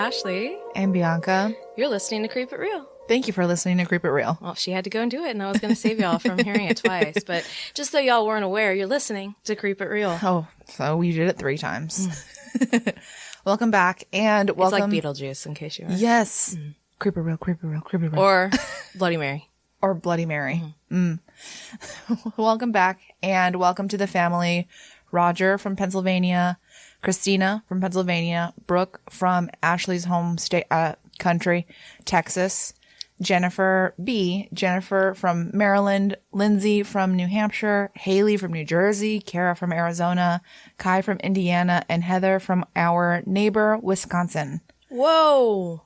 Ashley. And Bianca. You're listening to Creep It Real. Thank you for listening to Creep It Real. Well, she had to go and do it, and I was going to save y'all from hearing it twice. But just so y'all weren't aware, you're listening to Creep It Real. Oh, so we did it 3 times. Welcome back, and welcome. It's like Beetlejuice, in case you were. Yes. Creep It Real, Creep It Real, Creep It Real. Or Bloody Mary. Or Bloody Mary. Welcome back, and welcome to the family. Roger from Pennsylvania, Christina from Pennsylvania, Brooke from Ashley's home state, country, Texas, Jennifer from Maryland, Lindsay from New Hampshire, Haley from New Jersey, Kara from Arizona, Kai from Indiana, and Heather from our neighbor, Wisconsin. Whoa.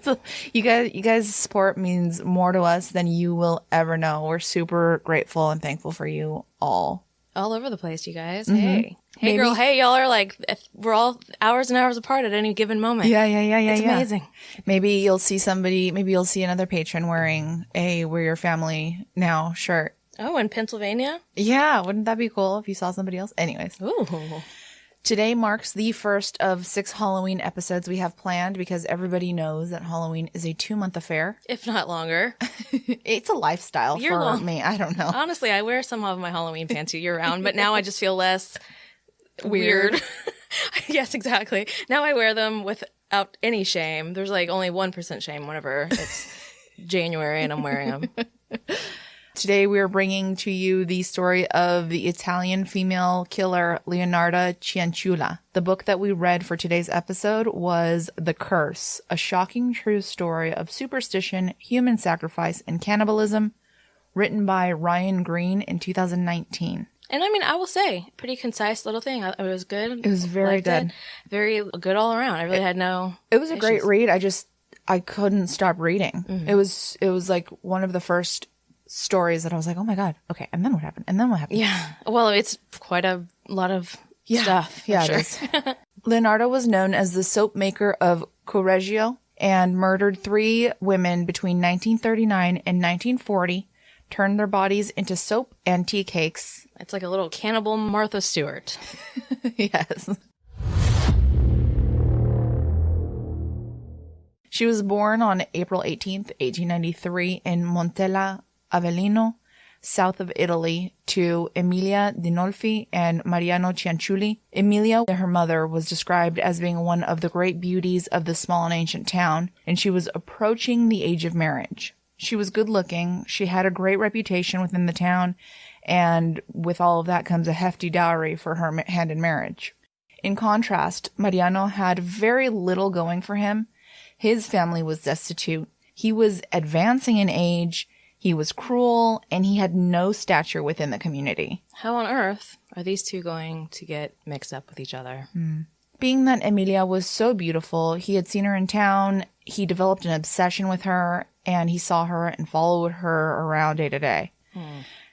So you guys' support means more to us than you will ever know. We're super grateful and thankful for you all. All over the place, you guys. Mm-hmm. Hey, Maybe. Girl. Hey, y'all are like, we're all hours and hours apart at any given moment. Yeah. It's amazing. Maybe you'll see another patron wearing a We're Your Family Now shirt. Oh, in Pennsylvania? Yeah. Wouldn't that be cool if you saw somebody else? Anyways. Ooh. Today marks the first of 6 Halloween episodes we have planned because everybody knows that Halloween is a 2-month affair. If not longer. It's a lifestyle for me. I don't know. Honestly, I wear some of my Halloween pants year round, but now I just feel less weird. Yes, exactly. Now I wear them without any shame. There's like only 1% shame whenever it's January and I'm wearing them. Today we are bringing to you the story of the Italian female killer Leonarda Cianciulli. The book that we read for today's episode was The Curse, a shocking true story of superstition, human sacrifice, and cannibalism, written by Ryan Green in 2019. And I mean, I will say, pretty concise little thing. It was good. It was very good. Very good all around. I really had no It was a issues. great read. I couldn't stop reading. Mm-hmm. It was like one of the first stories that I was like, oh my God. Okay. And then what happened? And then what happened? Yeah. Well, it's quite a lot of stuff. Yeah, sure. it is. Leonardo was known as the soap maker of Correggio and murdered 3 women between 1939 and 1940, turned their bodies into soap and tea cakes. It's like a little cannibal Martha Stewart. Yes. She was born on April 18th, 1893 in Montella, Avellino, south of Italy, to Emilia Dinolfi and Mariano Cianciulli. Emilia, her mother, was described as being one of the great beauties of the small and ancient town, and she was approaching the age of marriage. She was good looking, she had a great reputation within the town, and with all of that comes a hefty dowry for her hand in marriage. In contrast, Mariano had very little going for him. His family was destitute. He was advancing in age. He was cruel, and he had no stature within the community. How on earth are these two going to get mixed up with each other? Being that Emilia was so beautiful, he had seen her in town, he developed an obsession with her, and he saw her and followed her around day to day.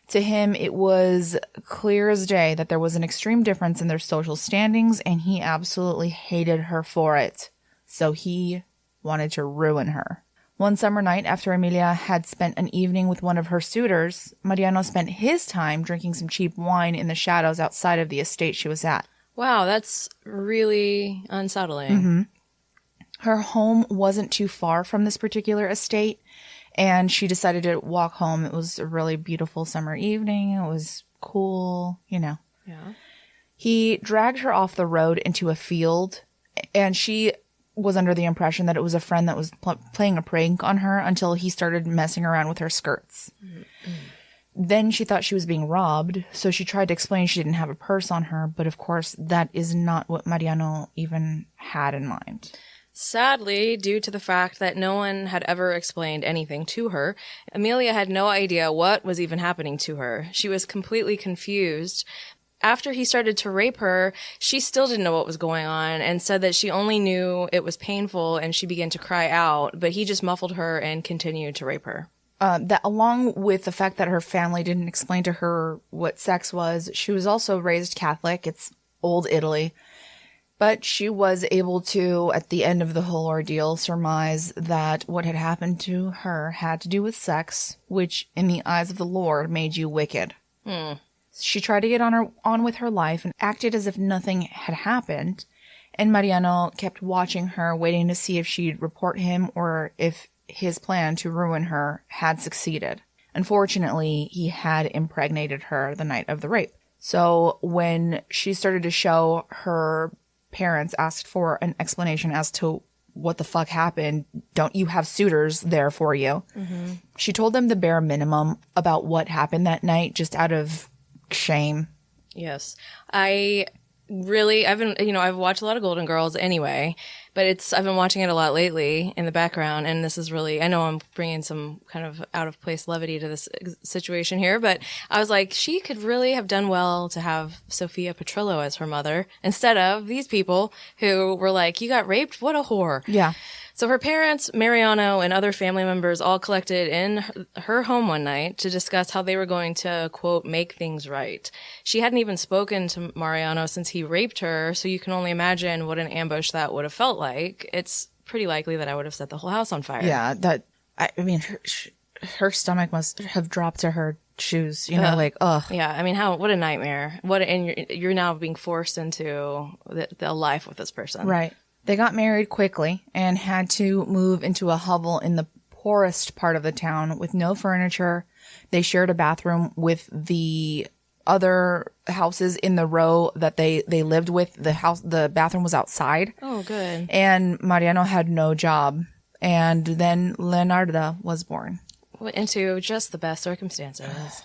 To him, it was clear as day that there was an extreme difference in their social standings, and he absolutely hated her for it. So he wanted to ruin her. One summer night, after Emilia had spent an evening with one of her suitors, Mariano spent his time drinking some cheap wine in the shadows outside of the estate she was at. Wow, that's really unsettling. Mm-hmm. Her home wasn't too far from this particular estate, and she decided to walk home. It was a really beautiful summer evening. It was cool, Yeah. He dragged her off the road into a field, and she was under the impression that it was a friend that was playing a prank on her until he started messing around with her skirts. Then she thought she was being robbed, so she tried to explain she didn't have a purse on her, but of course that is not what Mariano even had in mind. Sadly, due to the fact that no one had ever explained anything to her, Emilia had no idea what was even happening to her. She was completely confused. After he started to rape her, she still didn't know what was going on and said that she only knew it was painful and she began to cry out, but he just muffled her and continued to rape her. That along with the fact that her family didn't explain to her what sex was, she was also raised Catholic. It's old Italy. But she was able to, at the end of the whole ordeal, surmise that what had happened to her had to do with sex, which in the eyes of the Lord made you wicked. She tried to get on with her life and acted as if nothing had happened. And Mariano kept watching her, waiting to see if she'd report him or if his plan to ruin her had succeeded. Unfortunately, he had impregnated her the night of the rape. So when she started to show, her parents asked for an explanation as to what the fuck happened. Don't you have suitors there for you? Mm-hmm. She told them the bare minimum about what happened that night, just out of shame. Yes. I've watched a lot of Golden Girls anyway, but I've been watching it a lot lately in the background, and this is really, I know I'm bringing some kind of out of place levity to this situation here, but I was like, she could really have done well to have Sophia Petrillo as her mother instead of these people who were like, you got raped? What a whore. Yeah. So her parents, Mariano, and other family members all collected in her home one night to discuss how they were going to, quote, make things right. She hadn't even spoken to Mariano since he raped her, so you can only imagine what an ambush that would have felt like. It's pretty likely that I would have set the whole house on fire. Yeah, her stomach must have dropped to her shoes, ugh. Yeah, what a nightmare. And you're now being forced into the life with this person. Right. They got married quickly and had to move into a hovel in the poorest part of the town with no furniture. They shared a bathroom with the other houses in the row that they lived with. The bathroom was outside. Oh, good. And Mariano had no job. And then Leonarda was born. Into just the best circumstances.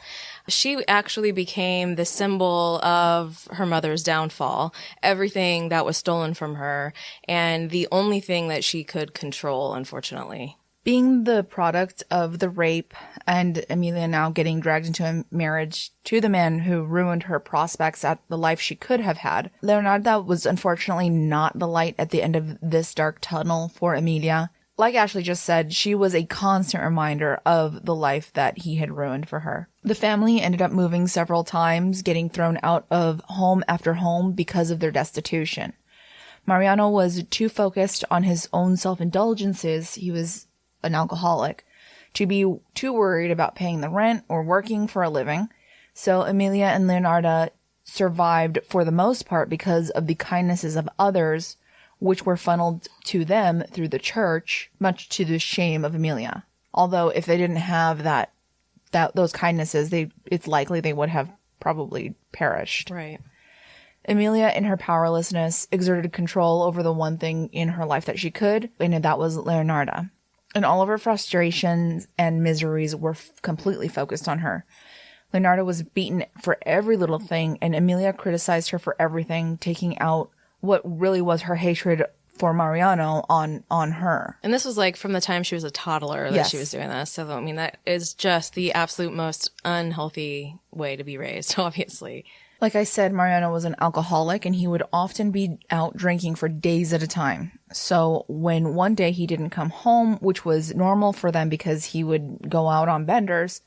She actually became the symbol of her mother's downfall, everything that was stolen from her, and the only thing that she could control, unfortunately. Being the product of the rape and Emilia now getting dragged into a marriage to the man who ruined her prospects at the life she could have had, Leonarda was unfortunately not the light at the end of this dark tunnel for Emilia. Like Ashley just said, she was a constant reminder of the life that he had ruined for her. The family ended up moving several times, getting thrown out of home after home because of their destitution. Mariano was too focused on his own self-indulgences, he was an alcoholic, to be too worried about paying the rent or working for a living. So Emilia and Leonarda survived for the most part because of the kindnesses of others, which were funneled to them through the church, much to the shame of Emilia. Although if they didn't have those kindnesses, it's likely they would have probably perished. Right. Emilia, in her powerlessness, exerted control over the one thing in her life that she could, and that was Leonarda. And all of her frustrations and miseries were completely focused on her. Leonarda was beaten for every little thing, and Emilia criticized her for everything, taking out what really was her hatred for Mariano on her. And this was like from the time she was a toddler that she was doing this. So, that is just the absolute most unhealthy way to be raised, obviously. Like I said, Mariano was an alcoholic and he would often be out drinking for days at a time. So when one day he didn't come home, which was normal for them because he would go out on benders,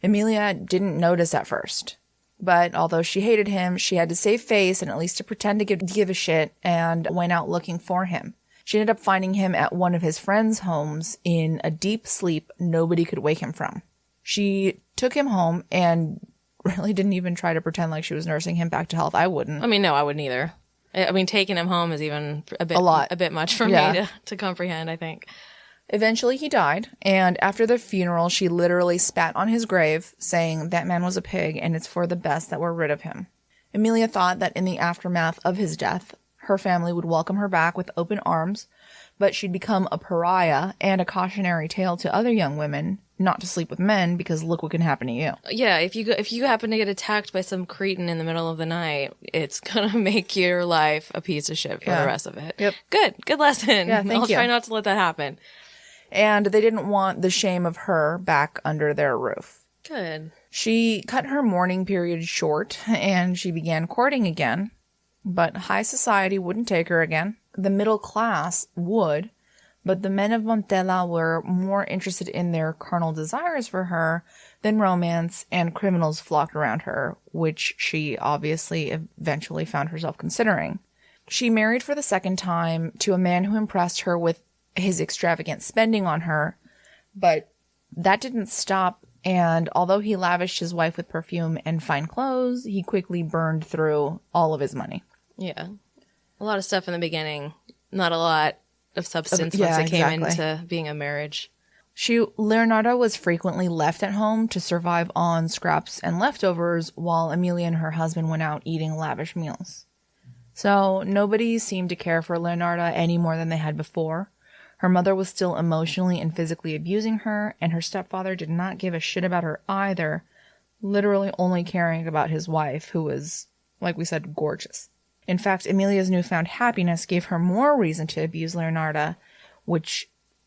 Emilia didn't notice at first. But although she hated him, she had to save face and at least to pretend to give a shit and went out looking for him. She ended up finding him at one of his friends' homes in a deep sleep nobody could wake him from. She took him home and really didn't even try to pretend like she was nursing him back to health. I wouldn't. No, I wouldn't either. Taking him home is even a bit much for me to comprehend, I think. Eventually he died, and after the funeral, she literally spat on his grave, saying that man was a pig and it's for the best that we're rid of him. Emilia thought that in the aftermath of his death, her family would welcome her back with open arms, but she'd become a pariah and a cautionary tale to other young women not to sleep with men because look what can happen to you. Yeah, if you happen to get attacked by some cretin in the middle of the night, it's gonna make your life a piece of shit for the rest of it. Yep. Good lesson. Yeah, I'll try not to let that happen. And they didn't want the shame of her back under their roof. Good. She cut her mourning period short, and she began courting again. But high society wouldn't take her again. The middle class would, but the men of Montella were more interested in their carnal desires for her than romance, and criminals flocked around her, which she obviously eventually found herself considering. She married for the second time to a man who impressed her with his extravagant spending on her, but that didn't stop, and although he lavished his wife with perfume and fine clothes, he quickly burned through all of his money. Yeah. A lot of stuff in the beginning, not a lot of substance once it came into being a marriage. Leonarda was frequently left at home to survive on scraps and leftovers while Emilia and her husband went out eating lavish meals. So nobody seemed to care for Leonarda any more than they had before. Her mother was still emotionally and physically abusing her, and her stepfather did not give a shit about her either, literally only caring about his wife, who was, like we said, gorgeous. In fact, Emilia's newfound happiness gave her more reason to abuse Leonarda,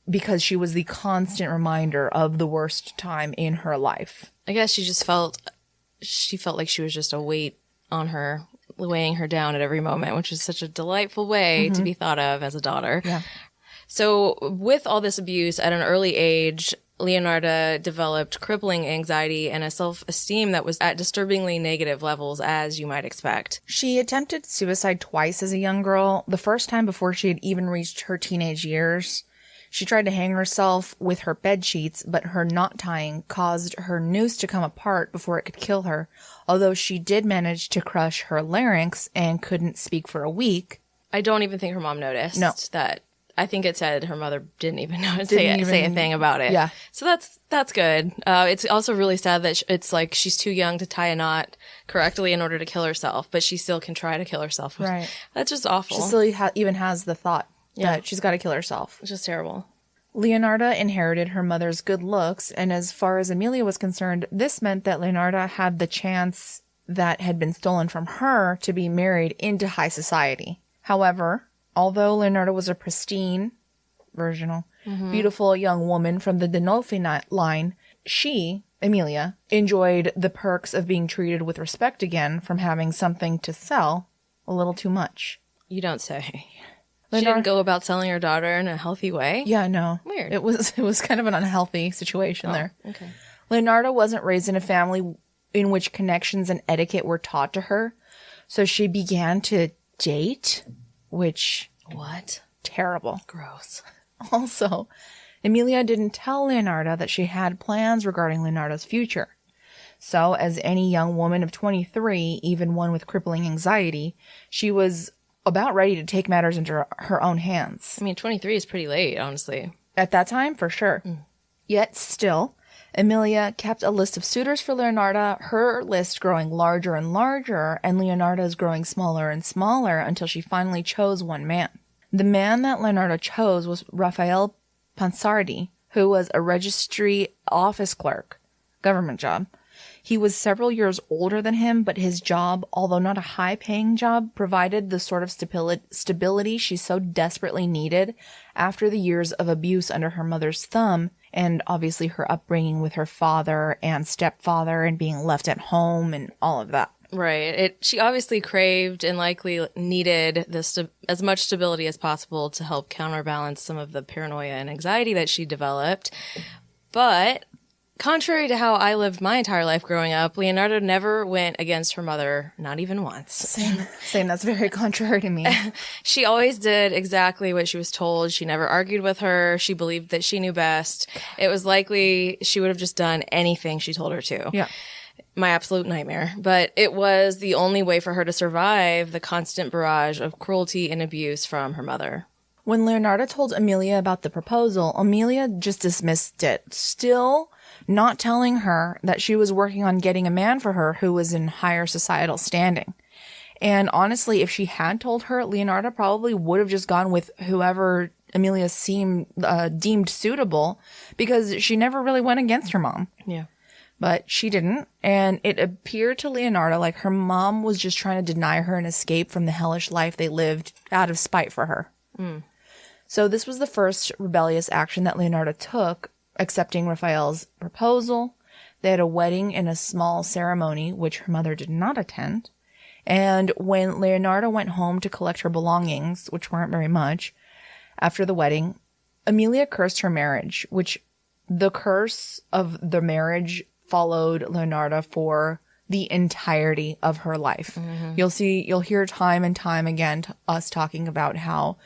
because she was the constant reminder of the worst time in her life. I guess she felt like she was just a weight on her, weighing her down at every moment, which is such a delightful way to be thought of as a daughter. Yeah. So with all this abuse at an early age, Leonarda developed crippling anxiety and a self-esteem that was at disturbingly negative levels, as you might expect. She attempted suicide twice as a young girl, the first time before she had even reached her teenage years. She tried to hang herself with her bed sheets, but her knot tying caused her noose to come apart before it could kill her, although she did manage to crush her larynx and couldn't speak for a week. I don't even think her mom noticed that. I think it said her mother didn't even say a thing about it. Yeah. So that's good. It's also really sad that it's like she's too young to tie a knot correctly in order to kill herself, but she still can try to kill herself. Right. That's just awful. She still even has the thought that she's got to kill herself. It's just terrible. Leonarda inherited her mother's good looks, and as far as Emilia was concerned, this meant that Leonarda had the chance that had been stolen from her to be married into high society. However, although Leonarda was a pristine, virginal, beautiful young woman from the Dinolfi line, she, Emilia, enjoyed the perks of being treated with respect again from having something to sell a little too much. You don't say. She didn't go about selling her daughter in a healthy way? Yeah, no. Weird. It was kind of an unhealthy situation there. Okay. Leonarda wasn't raised in a family in which connections and etiquette were taught to her, so she began to date, which... What? Terrible. Gross. Also, Emilia didn't tell Leonarda that she had plans regarding Leonarda's future. So, as any young woman of 23, even one with crippling anxiety, she was about ready to take matters into her own hands. I mean, 23 is pretty late, honestly. At that time, for sure. Yet still, Emilia kept a list of suitors for Leonarda, her list growing larger and larger, and Leonarda's growing smaller and smaller until she finally chose one man. The man that Leonarda chose was Raphael Pansardi, who was a registry office clerk, government job. He was several years older than him, but his job, although not a high-paying job, provided the sort of stability she so desperately needed after the years of abuse under her mother's thumb, and obviously her upbringing with her father and stepfather and being left at home and all of that. Right. She obviously craved and likely needed as much stability as possible to help counterbalance some of the paranoia and anxiety that she developed. But contrary to how I lived my entire life growing up, Leonarda never went against her mother, not even once. Same. That's very contrary to me. She always did exactly what she was told. She never argued with her. She believed that she knew best. It was likely she would have just done anything she told her to. Yeah. My absolute nightmare. But it was the only way for her to survive the constant barrage of cruelty and abuse from her mother. When Leonarda told Emilia about the proposal, Emilia just dismissed it, still not telling her that she was working on getting a man for her who was in higher societal standing. And honestly, if she had told her, Leonarda probably would have just gone with whoever Emilia deemed suitable, because she never really went against her mom. Yeah. But she didn't, and it appeared to Leonarda like her mom was just trying to deny her an escape from the hellish life they lived out of spite for her. So this was the first rebellious action that Leonarda took, accepting Raphael's proposal. They had a wedding and a small ceremony, which her mother did not attend. And when Leonarda went home to collect her belongings, which weren't very much, after the wedding, Emilia cursed her marriage, which the curse of the marriage followed Leonarda for the entirety of her life. You'll hear time and time again us talking about how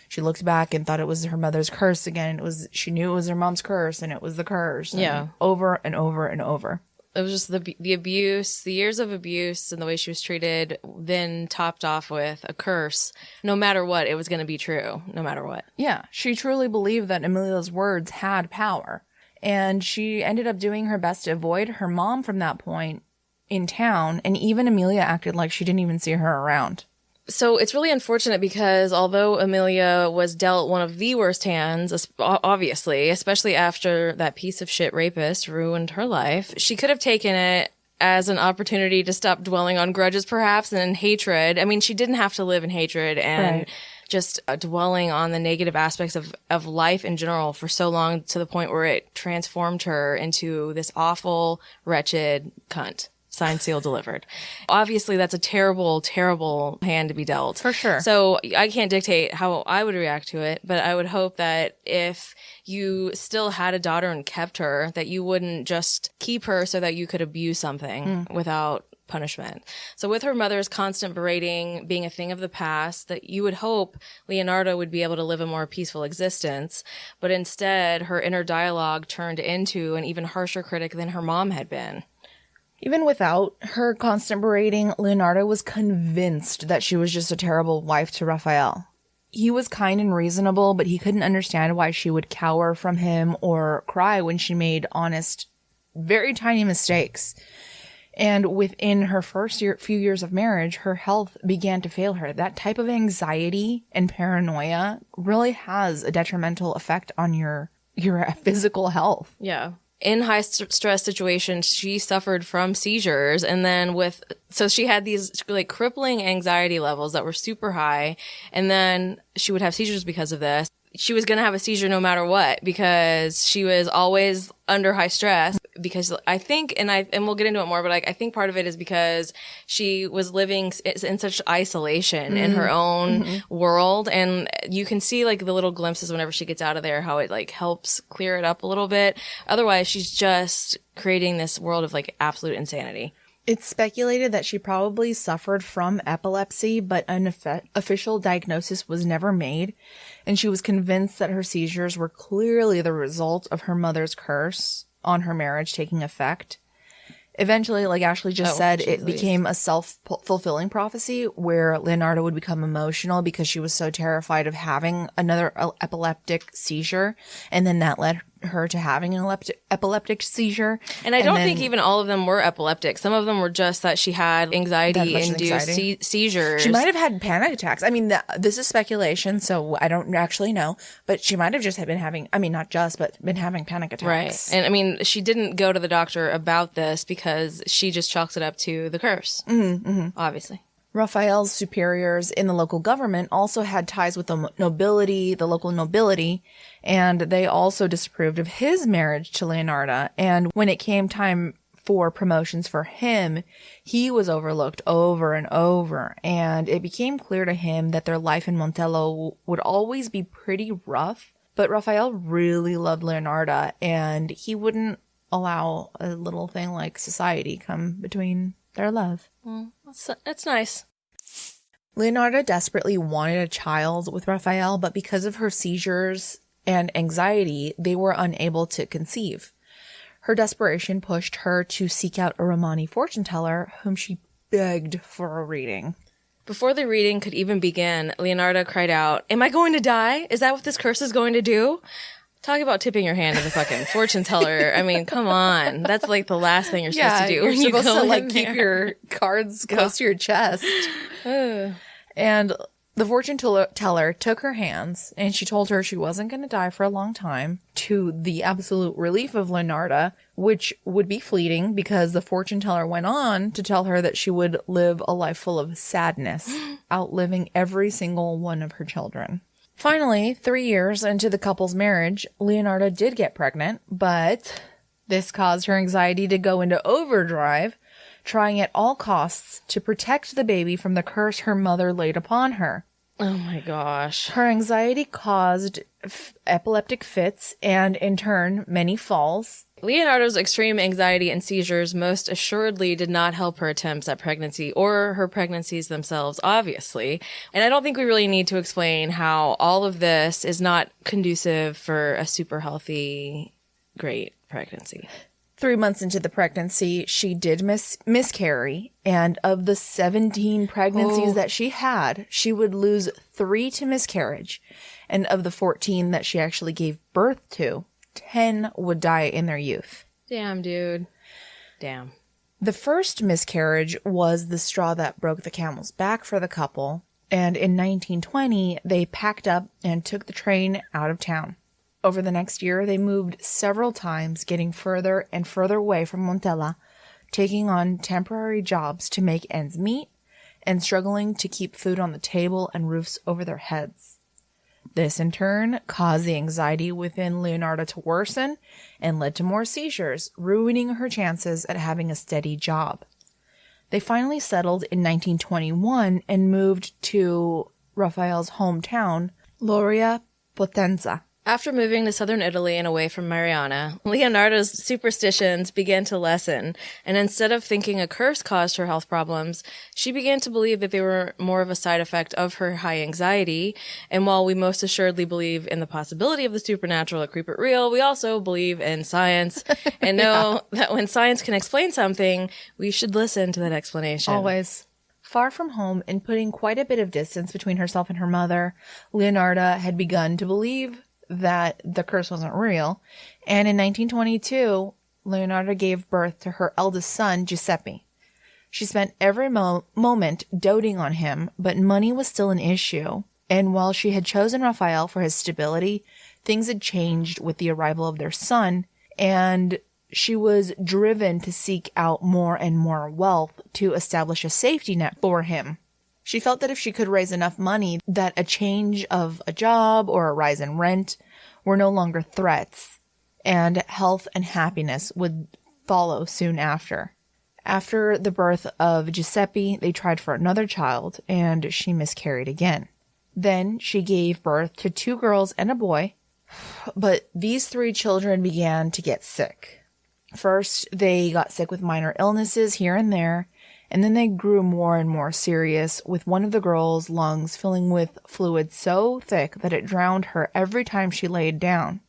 she looked back and thought it was her mother's curse again. She knew it was her mom's curse, and it was the curse. Yeah. Over and over and over. It was just the abuse, the years of abuse and the way she was treated, then topped off with a curse. No matter what, it was going to be true, no matter what. Yeah, she truly believed that Emilia's words had power. And she ended up doing her best to avoid her mom from that point in town. And even Emilia acted like she didn't even see her around. So it's really unfortunate because although Emilia was dealt one of the worst hands, obviously, especially after that piece of shit rapist ruined her life, she could have taken it as an opportunity to stop dwelling on grudges, perhaps, and hatred. I mean, she didn't have to live in hatred and just dwelling on the negative aspects of life in general for so long to the point where it transformed her into this awful, wretched cunt. Signed, sealed, delivered. Obviously, that's a terrible, terrible hand to be dealt. For sure. So I can't dictate how I would react to it, but I would hope that if you still had a daughter and kept her, that you wouldn't just keep her so that you could abuse something without punishment. So with her mother's constant berating being a thing of the past, that you would hope Leonarda would be able to live a more peaceful existence, but instead her inner dialogue turned into an even harsher critic than her mom had been. Even without her constant berating, Leonarda was convinced that she was just a terrible wife to Raphael. He was kind and reasonable, but he couldn't understand why she would cower from him or cry when she made honest, very tiny mistakes. And within her first few years of marriage, her health began to fail her. That type of anxiety and paranoia really has a detrimental effect on your physical health. Yeah. In high stress situations, she suffered from seizures. And then so she had these like crippling anxiety levels that were super high. And then she would have seizures because of this. She was going to have a seizure no matter what because she was always under high stress. Because I think, and we'll get into it more, but I think part of it is because she was living in such isolation in her own world. And you can see like the little glimpses whenever she gets out of there, how it like helps clear it up a little bit. Otherwise, she's just creating this world of like absolute insanity. It's speculated that she probably suffered from epilepsy, but an official diagnosis was never made. And she was convinced that her seizures were clearly the result of her mother's curse on her marriage taking effect. Eventually, like Ashley just said, it became a self-fulfilling prophecy where Leonarda would become emotional because she was so terrified of having another epileptic seizure. And then that led her to having an epileptic seizure. And I don't think even all of them were epileptic. Some of them were just that she had anxiety-induced seizures. She might have had panic attacks. I mean, this is speculation, so I don't actually know. But she might have just been having, not just, but been having panic attacks. Right. And I mean, she didn't go to the doctor about this because she just chalks it up to the curse. Obviously. Raphael's superiors in the local government also had ties with the local nobility, and they also disapproved of his marriage to Leonarda. And when it came time for promotions for him, he was overlooked over and over, and it became clear to him that their life in Montello would always be pretty rough. But Raphael really loved Leonarda, and he wouldn't allow a little thing like society come between their love. That's nice. Leonarda desperately wanted a child with Raphael, but because of her seizures and anxiety, they were unable to conceive. Her desperation pushed her to seek out a Romani fortune teller, whom she begged for a reading. Before the reading could even begin, Leonarda cried out, "Am I going to die? Is that what this curse is going to do?" Talk about tipping your hand to the fucking fortune teller. I mean, come on. That's like the last thing you're supposed to do. You're supposed to like keep your cards close to your chest. And the fortune teller took her hands and she told her she wasn't going to die for a long time, to the absolute relief of Leonarda, which would be fleeting because the fortune teller went on to tell her that she would live a life full of sadness, outliving every single one of her children. Finally, 3 years into the couple's marriage, Leonarda did get pregnant, but this caused her anxiety to go into overdrive, trying at all costs to protect the baby from the curse her mother laid upon her. Oh my gosh. Her anxiety caused epileptic fits and, in turn, many falls. Leonarda's extreme anxiety and seizures most assuredly did not help her attempts at pregnancy or her pregnancies themselves, obviously. And I don't think we really need to explain how all of this is not conducive for a super healthy, great pregnancy. 3 months into the pregnancy, she did miscarry. And of the 17 pregnancies that she had, she would lose 3 to miscarriage. And of the 14 that she actually gave birth to, 10 would die in their youth. Damn, dude. Damn. The first miscarriage was the straw that broke the camel's back for the couple. And in 1920, they packed up and took the train out of town. Over the next year, they moved several times, getting further and further away from Montella, taking on temporary jobs to make ends meet, and struggling to keep food on the table and roofs over their heads. This, in turn, caused the anxiety within Leonarda to worsen and led to more seizures, ruining her chances at having a steady job. They finally settled in 1921 and moved to Raphael's hometown, Lauria Potenza. After moving to southern Italy and away from Mariana, Leonarda's superstitions began to lessen, and instead of thinking a curse caused her health problems, she began to believe that they were more of a side effect of her high anxiety. And while we most assuredly believe in the possibility of the supernatural at Creep It Real, we also believe in science and know that when science can explain something, we should listen to that explanation. Always. Far from home and putting quite a bit of distance between herself and her mother, Leonarda had begun to believe that the curse wasn't real, and in 1922, Leonarda gave birth to her eldest son, Giuseppe. She spent every moment doting on him, but money was still an issue, and while she had chosen Raphael for his stability, things had changed with the arrival of their son, and she was driven to seek out more and more wealth to establish a safety net for him. She felt that if she could raise enough money, that a change of a job or a rise in rent were no longer threats, and health and happiness would follow soon after. After the birth of Giuseppe, they tried for another child, and she miscarried again. Then she gave birth to 2 girls and a boy, but these 3 children began to get sick. First, they got sick with minor illnesses here and there, and then they grew more and more serious, with one of the girls' lungs filling with fluid so thick that it drowned her every time she laid down.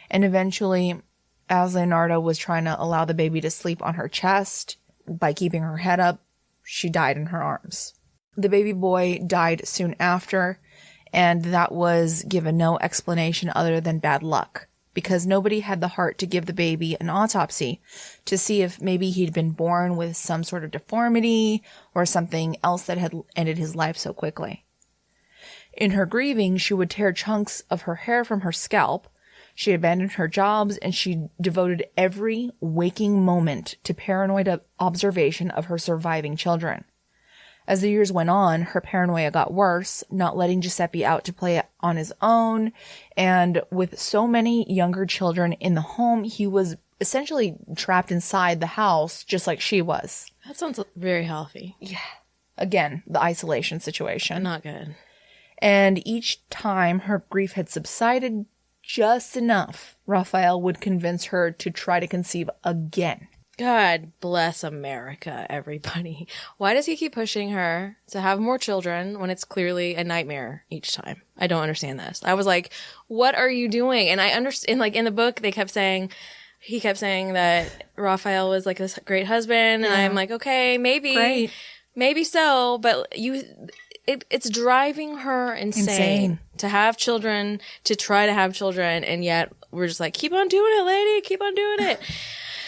And eventually, as Leonarda was trying to allow the baby to sleep on her chest by keeping her head up, she died in her arms. The baby boy died soon after, and that was given no explanation other than bad luck, because nobody had the heart to give the baby an autopsy to see if maybe he'd been born with some sort of deformity or something else that had ended his life so quickly. In her grieving, she would tear chunks of her hair from her scalp. She abandoned her jobs, and she devoted every waking moment to paranoid observation of her surviving children. As the years went on, her paranoia got worse, not letting Giuseppe out to play on his own, and with so many younger children in the home, he was essentially trapped inside the house, just like she was. That sounds very healthy. Yeah. Again, the isolation situation. Not good. And each time her grief had subsided just enough, Raphael would convince her to try to conceive again. God bless America, everybody. Why does he keep pushing her to have more children when it's clearly a nightmare each time? I don't understand this. I was like, what are you doing? And I understand, like in the book, he kept saying that Raphael was like this great husband. And I'm like, okay, maybe so, but it's driving her insane to have children, to try to have children. And yet we're just like, keep on doing it, lady. Keep on doing it.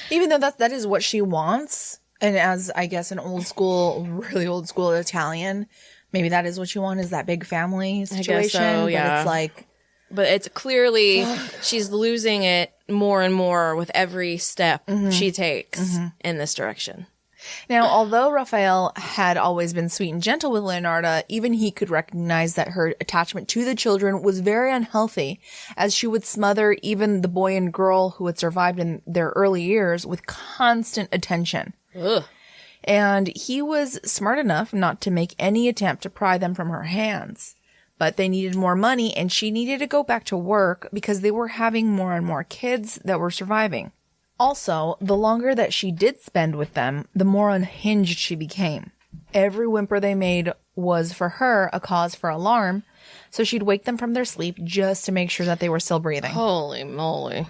Even though that is what she wants, and as, I guess, an really old school Italian, maybe that is what you want, is that big family situation. I guess so, yeah. But it's like... But it's clearly she's losing it more and more with every step she takes in this direction. Now, although Raphael had always been sweet and gentle with Leonarda, even he could recognize that her attachment to the children was very unhealthy, as she would smother even the boy and girl who had survived in their early years with constant attention. Ugh. And he was smart enough not to make any attempt to pry them from her hands. But they needed more money, and she needed to go back to work because they were having more and more kids that were surviving. Also, the longer that she did spend with them, the more unhinged she became. Every whimper they made was, for her, a cause for alarm, so she'd wake them from their sleep just to make sure that they were still breathing. Holy moly.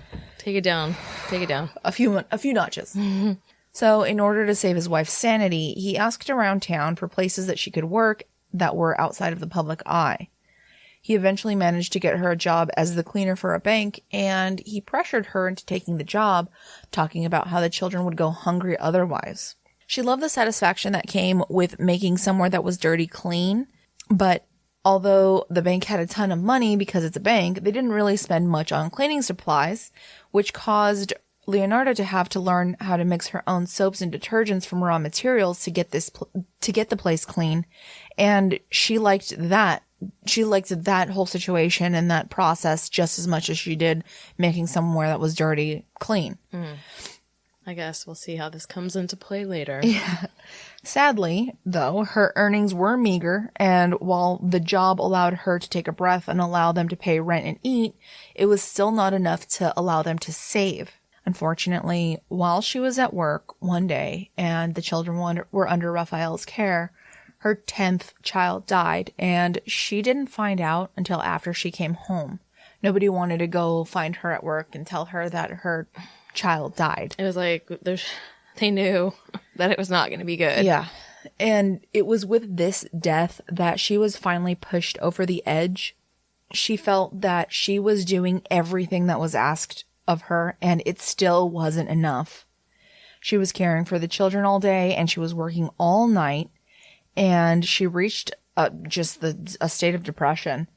Take it down. Take it down. A few notches. So in order to save his wife's sanity, he asked around town for places that she could work that were outside of the public eye. He eventually managed to get her a job as the cleaner for a bank, and he pressured her into taking the job, talking about how the children would go hungry otherwise. She loved the satisfaction that came with making somewhere that was dirty clean, but although the bank had a ton of money because it's a bank, they didn't really spend much on cleaning supplies, which caused Leonarda to have to learn how to mix her own soaps and detergents from raw materials to get the place clean. And she liked that. She liked that whole situation and that process just as much as she did making somewhere that was dirty clean. I guess we'll see how this comes into play later. Yeah. Sadly, though, her earnings were meager, and while the job allowed her to take a breath and allow them to pay rent and eat, it was still not enough to allow them to save. Unfortunately, while she was at work one day and the children were under Raphael's care, her 10th child died, and she didn't find out until after she came home. Nobody wanted to go find her at work and tell her that her child died. It was like they knew that it was not going to be good. Yeah. And it was with this death that she was finally pushed over the edge. She felt that she was doing everything that was asked of her, and it still wasn't enough. She was caring for the children all day, and she was working all night, and she reached a state of depression.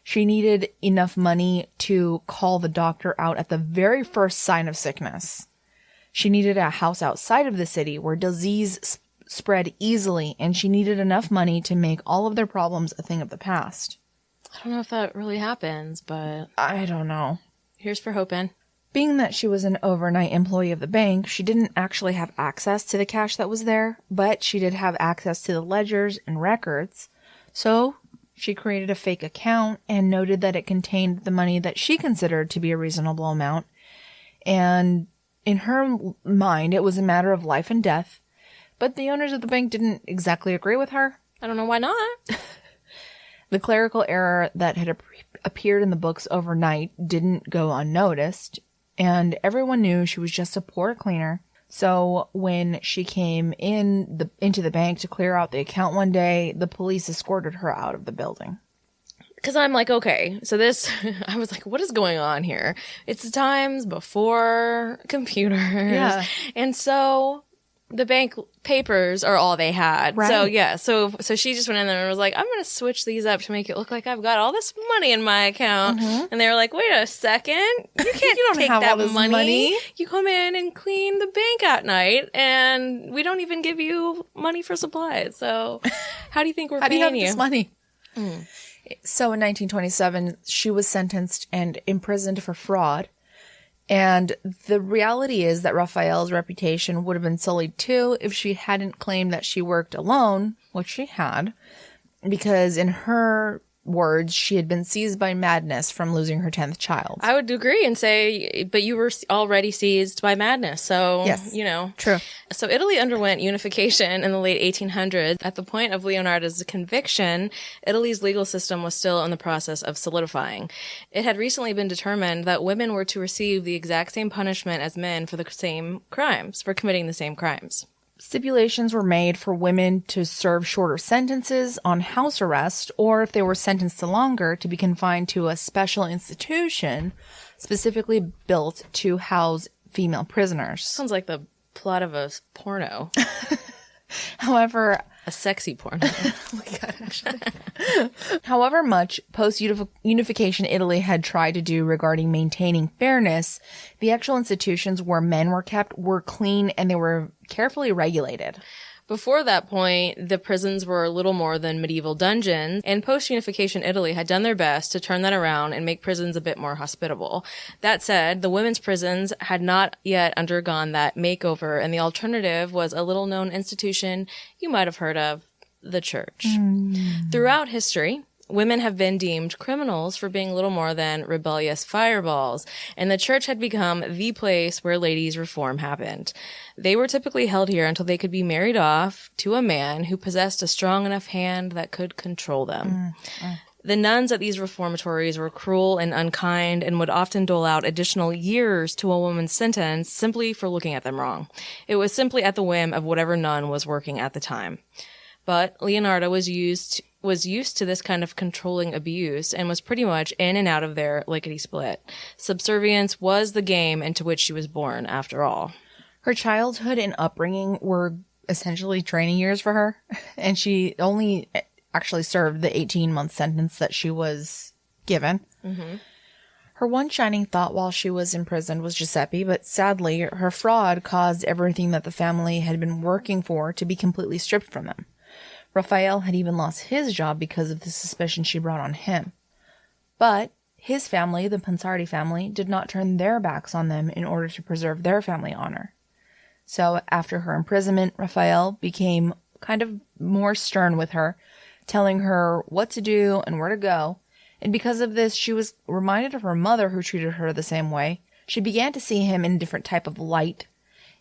She needed enough money to call the doctor out at the very first sign of sickness. She needed a house outside of the city where disease spread easily, and she needed enough money to make all of their problems a thing of the past. I don't know if that really happens, but I don't know. Here's for hoping. Being that she was an overnight employee of the bank, she didn't actually have access to the cash that was there, but she did have access to the ledgers and records. So she created a fake account and noted that it contained the money that she considered to be a reasonable amount. And in her mind, it was a matter of life and death. But the owners of the bank didn't exactly agree with her. I don't know why not. The clerical error that had appeared in the books overnight didn't go unnoticed, and everyone knew she was just a poor cleaner. So when she came into the bank to clear out the account one day, the police escorted her out of the building. Because I'm like, okay, so I was like, what is going on here? It's times before computers. Yeah. And so the bank papers are all they had. Right. So yeah, so she just went in there and was like, I'm going to switch these up to make it look like I've got all this money in my account. Mm-hmm. And they were like, wait a second. You can't you don't take have that all this money. You come in and clean the bank at night and we don't even give you money for supplies. So how do you think we're paying you? How do you have this money? So in 1927, she was sentenced and imprisoned for fraud. And the reality is that Raphael's reputation would have been sullied too if she hadn't claimed that she worked alone, which she had, because in her words, she had been seized by madness from losing her 10th child. I would agree and say, but you were already seized by madness. So, yes, you know. True. So Italy underwent unification in the late 1800s. At the point of Leonarda's conviction, Italy's legal system was still in the process of solidifying. It had recently been determined that women were to receive the exact same punishment as men for committing the same crimes. Stipulations were made for women to serve shorter sentences on house arrest, or if they were sentenced to longer, to be confined to a special institution specifically built to house female prisoners. Sounds like the plot of a porno. However, a sexy porno. Oh my God, actually. However much post-unification Italy had tried to do regarding maintaining fairness, the actual institutions where men were kept were clean and they were carefully regulated. Before that point, the prisons were little more than medieval dungeons, and post-unification Italy had done their best to turn that around and make prisons a bit more hospitable. That said, the women's prisons had not yet undergone that makeover, and the alternative was a little-known institution you might have heard of, the church. Throughout history, women have been deemed criminals for being little more than rebellious fireballs, and the church had become the place where ladies' reform happened. They were typically held here until they could be married off to a man who possessed a strong enough hand that could control them. The nuns at these reformatories were cruel and unkind and would often dole out additional years to a woman's sentence simply for looking at them wrong. It was simply at the whim of whatever nun was working at the time. But Leonarda was used to this kind of controlling abuse and was pretty much in and out of there lickety-split. Subservience was the game into which she was born, after all. Her childhood and upbringing were essentially training years for her, and she only actually served the 18-month sentence that she was given. Mm-hmm. Her one shining thought while she was imprisoned was Giuseppe, but sadly, her fraud caused everything that the family had been working for to be completely stripped from them. Raphael had even lost his job because of the suspicion she brought on him. But his family, the Pansardi family, did not turn their backs on them in order to preserve their family honor. So after her imprisonment, Raphael became kind of more stern with her, telling her what to do and where to go. And because of this, she was reminded of her mother, who treated her the same way. She began to see him in a different type of light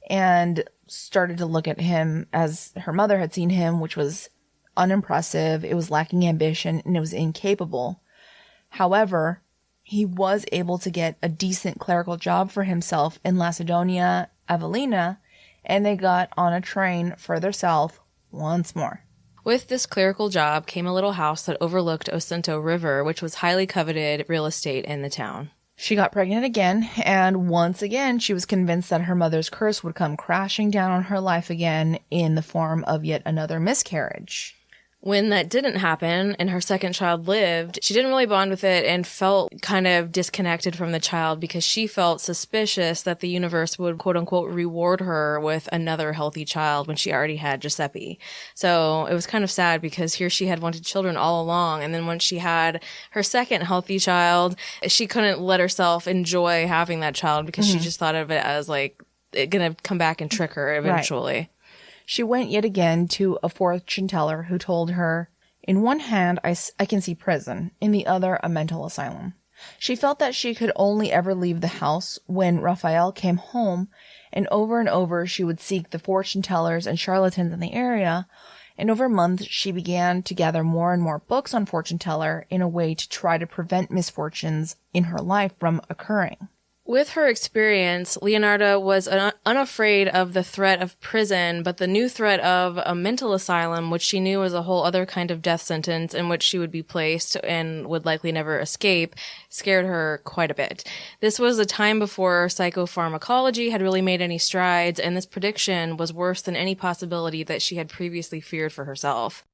and started to look at him as her mother had seen him, which was unimpressive, it was lacking ambition, and it was incapable. However, he was able to get a decent clerical job for himself in Lacedonia, Avellina, and they got on a train further south once more. With this clerical job came a little house that overlooked Osunto River, which was highly coveted real estate in the town. She got pregnant again, and once again, she was convinced that her mother's curse would come crashing down on her life again in the form of yet another miscarriage. When that didn't happen and her second child lived, she didn't really bond with it and felt kind of disconnected from the child because she felt suspicious that the universe would, quote unquote, reward her with another healthy child when she already had Giuseppe. So it was kind of sad because here she had wanted children all along. And then when she had her second healthy child, she couldn't let herself enjoy having that child because she just thought of it as like going to come back and trick her eventually. Right. She went yet again to a fortune teller who told her, "In one hand, I can see prison, in the other, a mental asylum." She felt that she could only ever leave the house when Raphael came home, and over she would seek the fortune tellers and charlatans in the area, and over months she began to gather more and more books on fortune teller in a way to try to prevent misfortunes in her life from occurring. With her experience, Leonarda was unafraid of the threat of prison, but the new threat of a mental asylum, which she knew was a whole other kind of death sentence in which she would be placed and would likely never escape, scared her quite a bit. This was a time before psychopharmacology had really made any strides, and this prediction was worse than any possibility that she had previously feared for herself.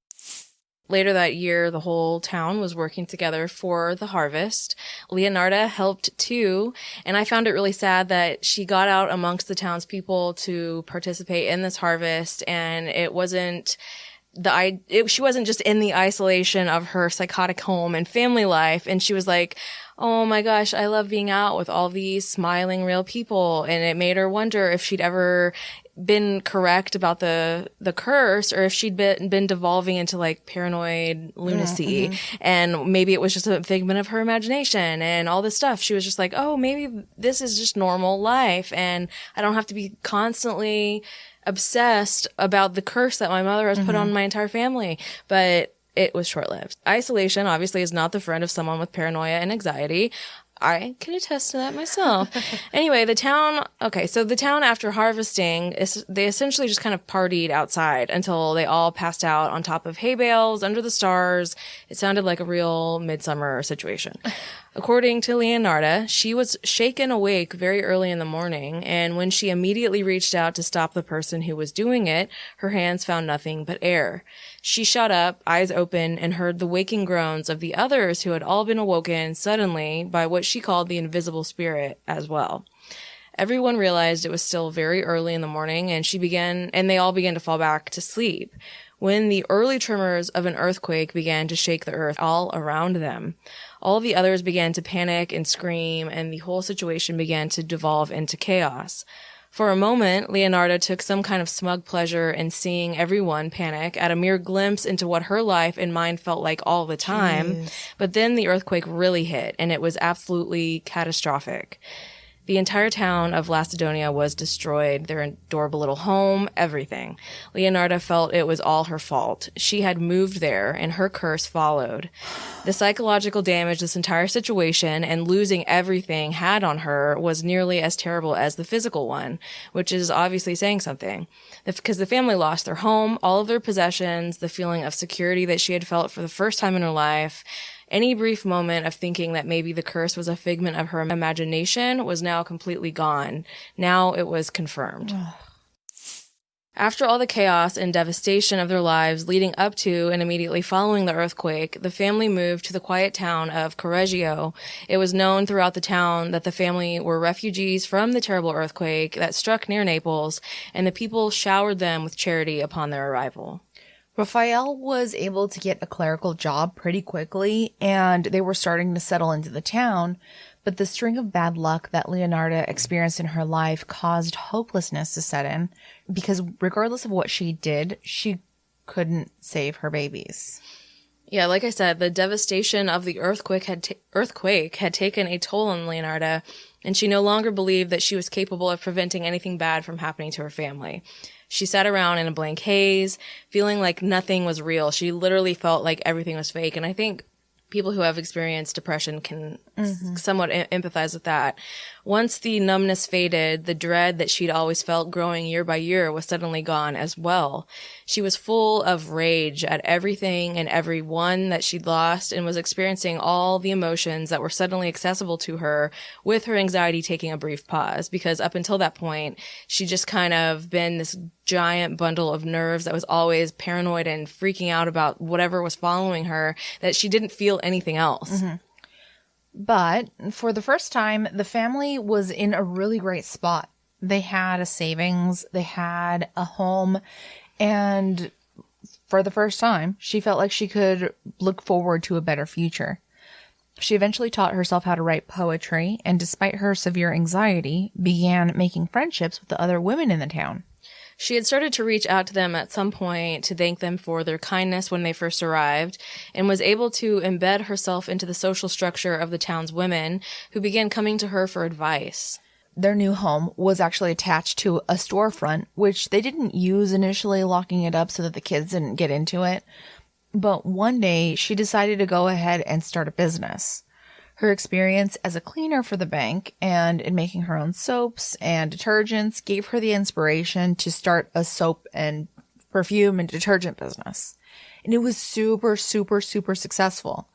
Later that year, the whole town was working together for the harvest. Leonarda helped too, and I found it really sad that she got out amongst the townspeople to participate in this harvest, and it wasn't she wasn't just in the isolation of her psychotic home and family life, and she was like, oh my gosh, I love being out with all these smiling real people, and it made her wonder if she'd ever been correct about the curse, or if she'd been devolving into like paranoid lunacy, and maybe it was just a figment of her imagination and all this stuff. She was just like, oh, maybe this is just normal life, and I don't have to be constantly obsessed about the curse that my mother has put on my entire family. But it was short-lived. Isolation obviously is not the friend of someone with paranoia and anxiety. I can attest to that myself. Anyway, the town after harvesting, they essentially just kind of partied outside until they all passed out on top of hay bales under the stars. It sounded like a real midsummer situation. According to Leonarda, she was shaken awake very early in the morning, and when she immediately reached out to stop the person who was doing it, her hands found nothing but air. She shot up, eyes open, and heard the waking groans of the others who had all been awoken suddenly by what she called the invisible spirit as well. Everyone realized it was still very early in the morning, and they all began to fall back to sleep when the early tremors of an earthquake began to shake the earth all around them. All the others began to panic and scream, and the whole situation began to devolve into chaos. For a moment, Leonarda took some kind of smug pleasure in seeing everyone panic at a mere glimpse into what her life and mind felt like all the time. Jeez. But then the earthquake really hit, and it was absolutely catastrophic. The entire town of Lacedonia was destroyed, their adorable little home, everything. Leonarda felt it was all her fault. She had moved there, and her curse followed. The psychological damage this entire situation and losing everything had on her was nearly as terrible as the physical one, which is obviously saying something. Because the family lost their home, all of their possessions, the feeling of security that she had felt for the first time in her life. Any brief moment of thinking that maybe the curse was a figment of her imagination was now completely gone. Now it was confirmed. After all the chaos and devastation of their lives leading up to and immediately following the earthquake, the family moved to the quiet town of Correggio. It was known throughout the town that the family were refugees from the terrible earthquake that struck near Naples, and the people showered them with charity upon their arrival. Raphael was able to get a clerical job pretty quickly, and they were starting to settle into the town, but the string of bad luck that Leonarda experienced in her life caused hopelessness to set in, because regardless of what she did, she couldn't save her babies. Yeah, like I said, the devastation of the earthquake had taken a toll on Leonarda, and she no longer believed that she was capable of preventing anything bad from happening to her family. She sat around in a blank haze, feeling like nothing was real. She literally felt like everything was fake. And I think people who have experienced depression can somewhat empathize with that. Once the numbness faded, the dread that she'd always felt growing year by year was suddenly gone as well. She was full of rage at everything and everyone that she'd lost and was experiencing all the emotions that were suddenly accessible to her, with her anxiety taking a brief pause, because up until that point, she'd just kind of been this giant bundle of nerves that was always paranoid and freaking out about whatever was following her, that she didn't feel anything else. But for the first time, the family was in a really great spot. They had a savings, they had a home, and for the first time, she felt like she could look forward to a better future. She eventually taught herself how to write poetry, and despite her severe anxiety, began making friendships with the other women in the town. She had started to reach out to them at some point to thank them for their kindness when they first arrived, and was able to embed herself into the social structure of the town's women, who began coming to her for advice. Their new home was actually attached to a storefront, which they didn't use initially, locking it up so that the kids didn't get into it. But one day, she decided to go ahead and start a business. Her experience as a cleaner for the bank and in making her own soaps and detergents gave her the inspiration to start a soap and perfume and detergent business. And it was super, super, super successful.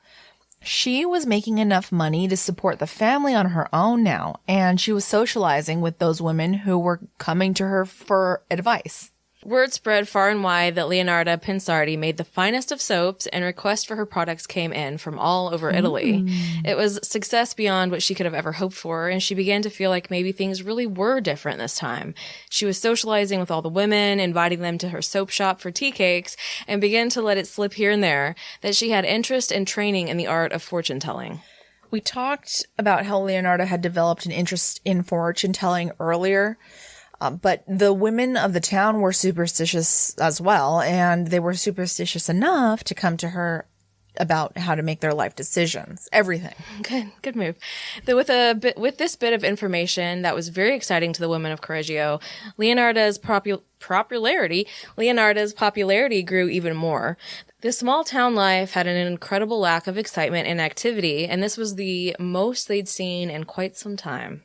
She was making enough money to support the family on her own now, and she was socializing with those women who were coming to her for advice. Word spread far and wide that Leonarda Cianciulli made the finest of soaps, and requests for her products came in from all over Italy. It was success beyond what she could have ever hoped for, and she began to feel like maybe things really were different this time. She was socializing with all the women, inviting them to her soap shop for teacakes, and began to let it slip here and there that she had interest and training in the art of fortune-telling. We talked about how Leonarda had developed an interest in fortune-telling earlier. But the women of the town were superstitious as well, and they were superstitious enough to come to her about how to make their life decisions. Everything. Good move. With this bit of information that was very exciting to the women of Correggio, Leonarda's popularity grew even more. The small town life had an incredible lack of excitement and activity, and this was the most they'd seen in quite some time.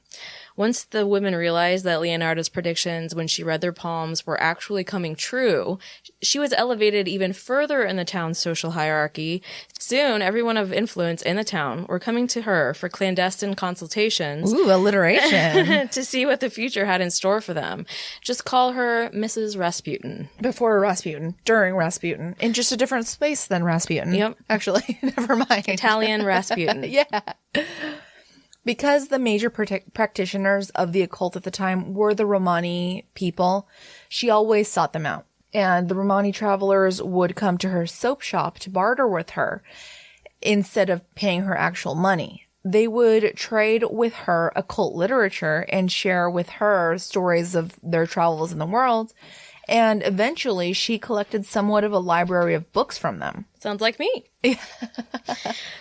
Once the women realized that Leonarda's predictions when she read their palms were actually coming true, she was elevated even further in the town's social hierarchy. Soon, everyone of influence in the town were coming to her for clandestine consultations. Ooh, alliteration. To see what the future had in store for them. Just call her Mrs. Rasputin. Before Rasputin, during Rasputin, in just a different space than Rasputin. Yep. Actually, never mind. Italian Rasputin. Yeah. Because the major practitioners of the occult at the time were the Romani people, she always sought them out. And the Romani travelers would come to her soap shop to barter with her instead of paying her actual money. They would trade with her occult literature and share with her stories of their travels in the world. And eventually, she collected somewhat of a library of books from them. Sounds like me.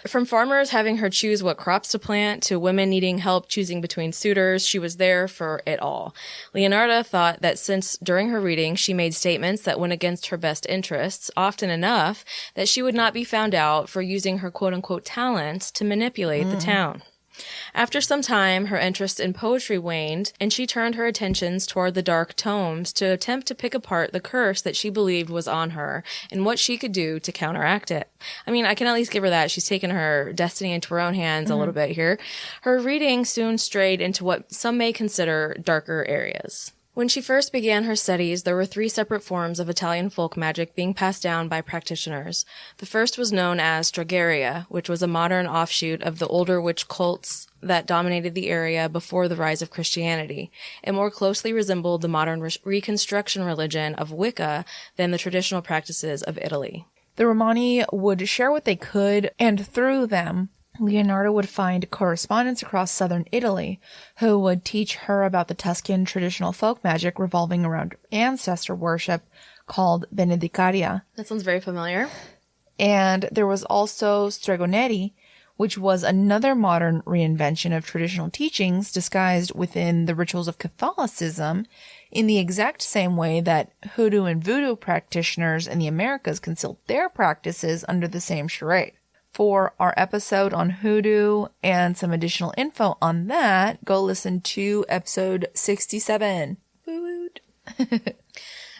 From farmers having her choose what crops to plant to women needing help choosing between suitors, she was there for it all. Leonarda thought that since during her reading she made statements that went against her best interests, often enough that she would not be found out for using her quote-unquote talents to manipulate the town. After some time, her interest in poetry waned, and she turned her attentions toward the dark tomes to attempt to pick apart the curse that she believed was on her and what she could do to counteract it. I mean, I can at least give her that. She's taken her destiny into her own hands a little bit here. Her reading soon strayed into what some may consider darker areas. When she first began her studies, there were 3 separate forms of Italian folk magic being passed down by practitioners. The first was known as Drogheria, which was a modern offshoot of the older witch cults that dominated the area before the rise of Christianity. It more closely resembled the modern Reconstruction religion of Wicca than the traditional practices of Italy. The Romani would share what they could, and through them, Leonarda would find correspondents across southern Italy who would teach her about the Tuscan traditional folk magic revolving around ancestor worship called Benedicaria. That sounds very familiar. And there was also Stregonetti, which was another modern reinvention of traditional teachings disguised within the rituals of Catholicism in the exact same way that hoodoo and voodoo practitioners in the Americas concealed their practices under the same charade. For our episode on hoodoo and some additional info on that, go listen to episode 67. Woot.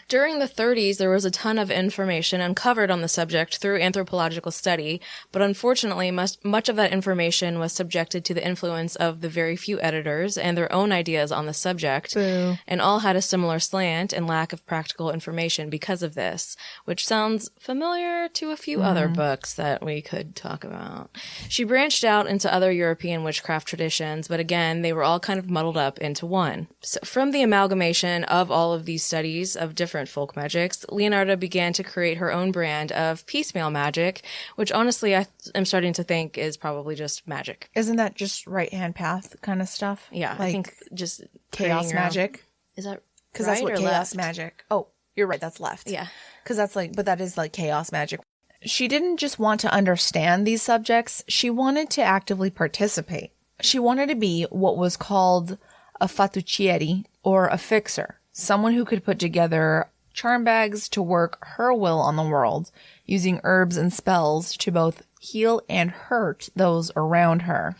During the 30s, there was a ton of information uncovered on the subject through anthropological study, but unfortunately, much of that information was subjected to the influence of the very few editors and their own ideas on the subject, and all had a similar slant and lack of practical information because of this, which sounds familiar to a few other books that we could talk about. She branched out into other European witchcraft traditions, but again, they were all kind of muddled up into one. So from the amalgamation of all of these studies of different folk magics, Leonarda began to create her own brand of piecemeal magic, which honestly I am starting to think is probably just magic. Isn't that just right-hand path kind of stuff? Yeah, like I think just chaos magic. Is that because right that's what or chaos left? magic. Oh, you're right. That's left. Yeah, because that's like, but that is like chaos magic. She didn't just want to understand these subjects. She wanted to actively participate. She wanted to be what was called a fattucciere, or a fixer, someone who could put together charm bags to work her will on the world, using herbs and spells to both heal and hurt those around her.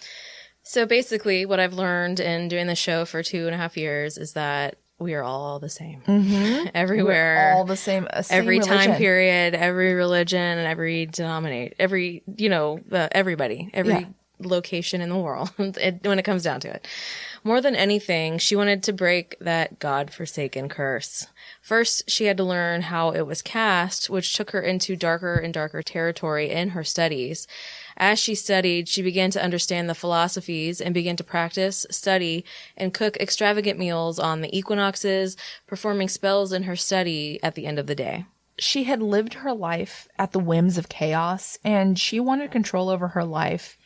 So basically, what I've learned in doing the show for 2.5 years is that we are all the same. Everywhere. We're all the same. Every religion. time period, every religion, and every denomination, every, everybody, every location in the world when it comes down to it. More than anything, she wanted to break that God-forsaken curse. First, she had to learn how it was cast, which took her into darker and darker territory in her studies. As she studied, she began to understand the philosophies and began to practice, study, and cook extravagant meals on the equinoxes, performing spells in her study at the end of the day. She had lived her life at the whims of chaos, and she wanted control over her life.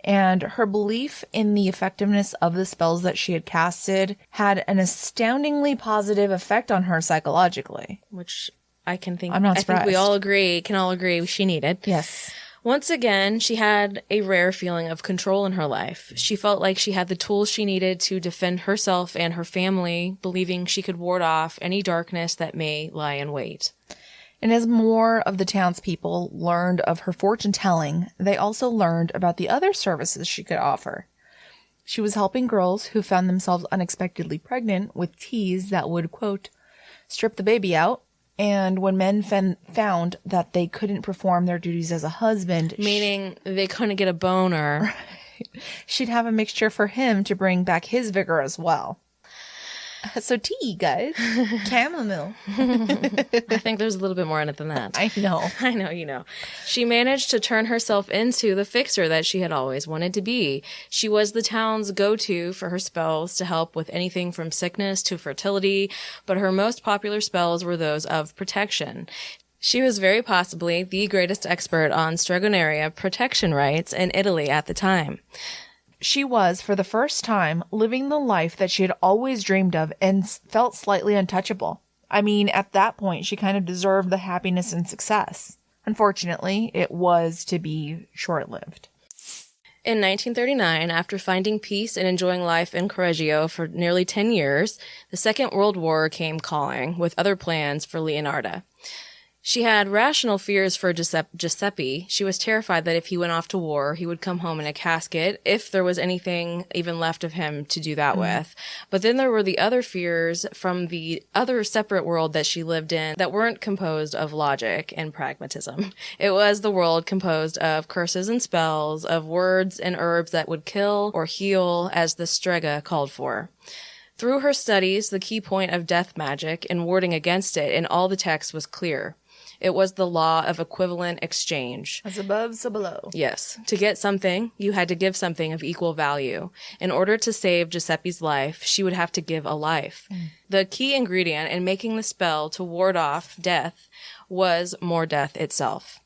And her belief in the effectiveness of the spells that she had casted had an astoundingly positive effect on her psychologically. Which I think we all can all agree she needed. Yes. Once again, she had a rare feeling of control in her life. She felt like she had the tools she needed to defend herself and her family, believing she could ward off any darkness that may lie in wait. And as more of the townspeople learned of her fortune-telling, they also learned about the other services she could offer. She was helping girls who found themselves unexpectedly pregnant with teas that would, quote, strip the baby out. And when men found that they couldn't perform their duties as a husband... Meaning they couldn't get a boner. She'd have a mixture for him to bring back his vigor as well. So tea, guys. Chamomile. I think there's a little bit more in it than that. I know. I know, you know. She managed to turn herself into the fixer that she had always wanted to be. She was the town's go-to for her spells to help with anything from sickness to fertility, but her most popular spells were those of protection. She was very possibly the greatest expert on Stregoneria protection rites in Italy at the time. She was, for the first time, living the life that she had always dreamed of and felt slightly untouchable. I mean, at that point, she kind of deserved the happiness and success. Unfortunately, it was to be short-lived. In 1939, after finding peace and enjoying life in Correggio for nearly 10 years, the Second World War came calling with other plans for Leonarda. She had rational fears for Giuseppe. She was terrified that if he went off to war, he would come home in a casket, if there was anything even left of him to do that with. But then there were the other fears from the other separate world that she lived in that weren't composed of logic and pragmatism. It was the world composed of curses and spells, of words and herbs that would kill or heal, as the strega called for. Through her studies, the key point of death magic and warding against it in all the texts was clear. It was the law of equivalent exchange. As above, so below. Yes. To get something, you had to give something of equal value. In order to save Giuseppe's life, she would have to give a life. The key ingredient in making the spell to ward off death was more death itself.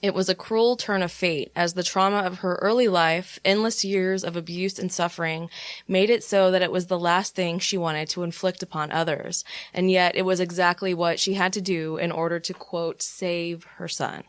It was a cruel turn of fate, as the trauma of her early life, endless years of abuse and suffering, made it so that it was the last thing she wanted to inflict upon others. And yet it was exactly what she had to do in order to, quote, save her son.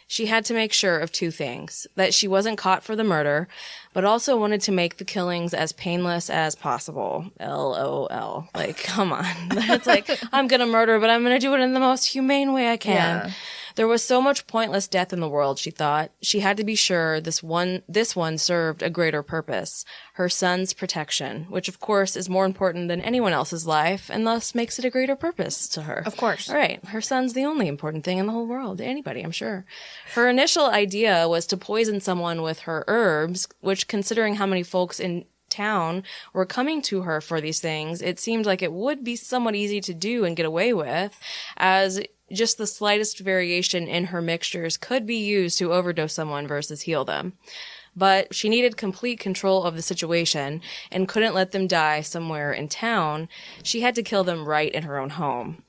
She had to make sure of two things: that she wasn't caught for the murder, but also wanted to make the killings as painless as possible. LOL. Like, come on. It's like, I'm gonna murder, but I'm gonna do it in the most humane way I can. Yeah. There was so much pointless death in the world, she thought. She had to be sure this one served a greater purpose: her son's protection, which of course is more important than anyone else's life, and thus makes it a greater purpose to her. Of course. All right. Her son's the only important thing in the whole world to anybody, I'm sure. Her initial idea was to poison someone with her herbs, which, considering how many folks in town were coming to her for these things, it seemed like it would be somewhat easy to do and get away with, as just the slightest variation in her mixtures could be used to overdose someone versus heal them. But she needed complete control of the situation and couldn't let them die somewhere in town. She had to kill them right in her own home.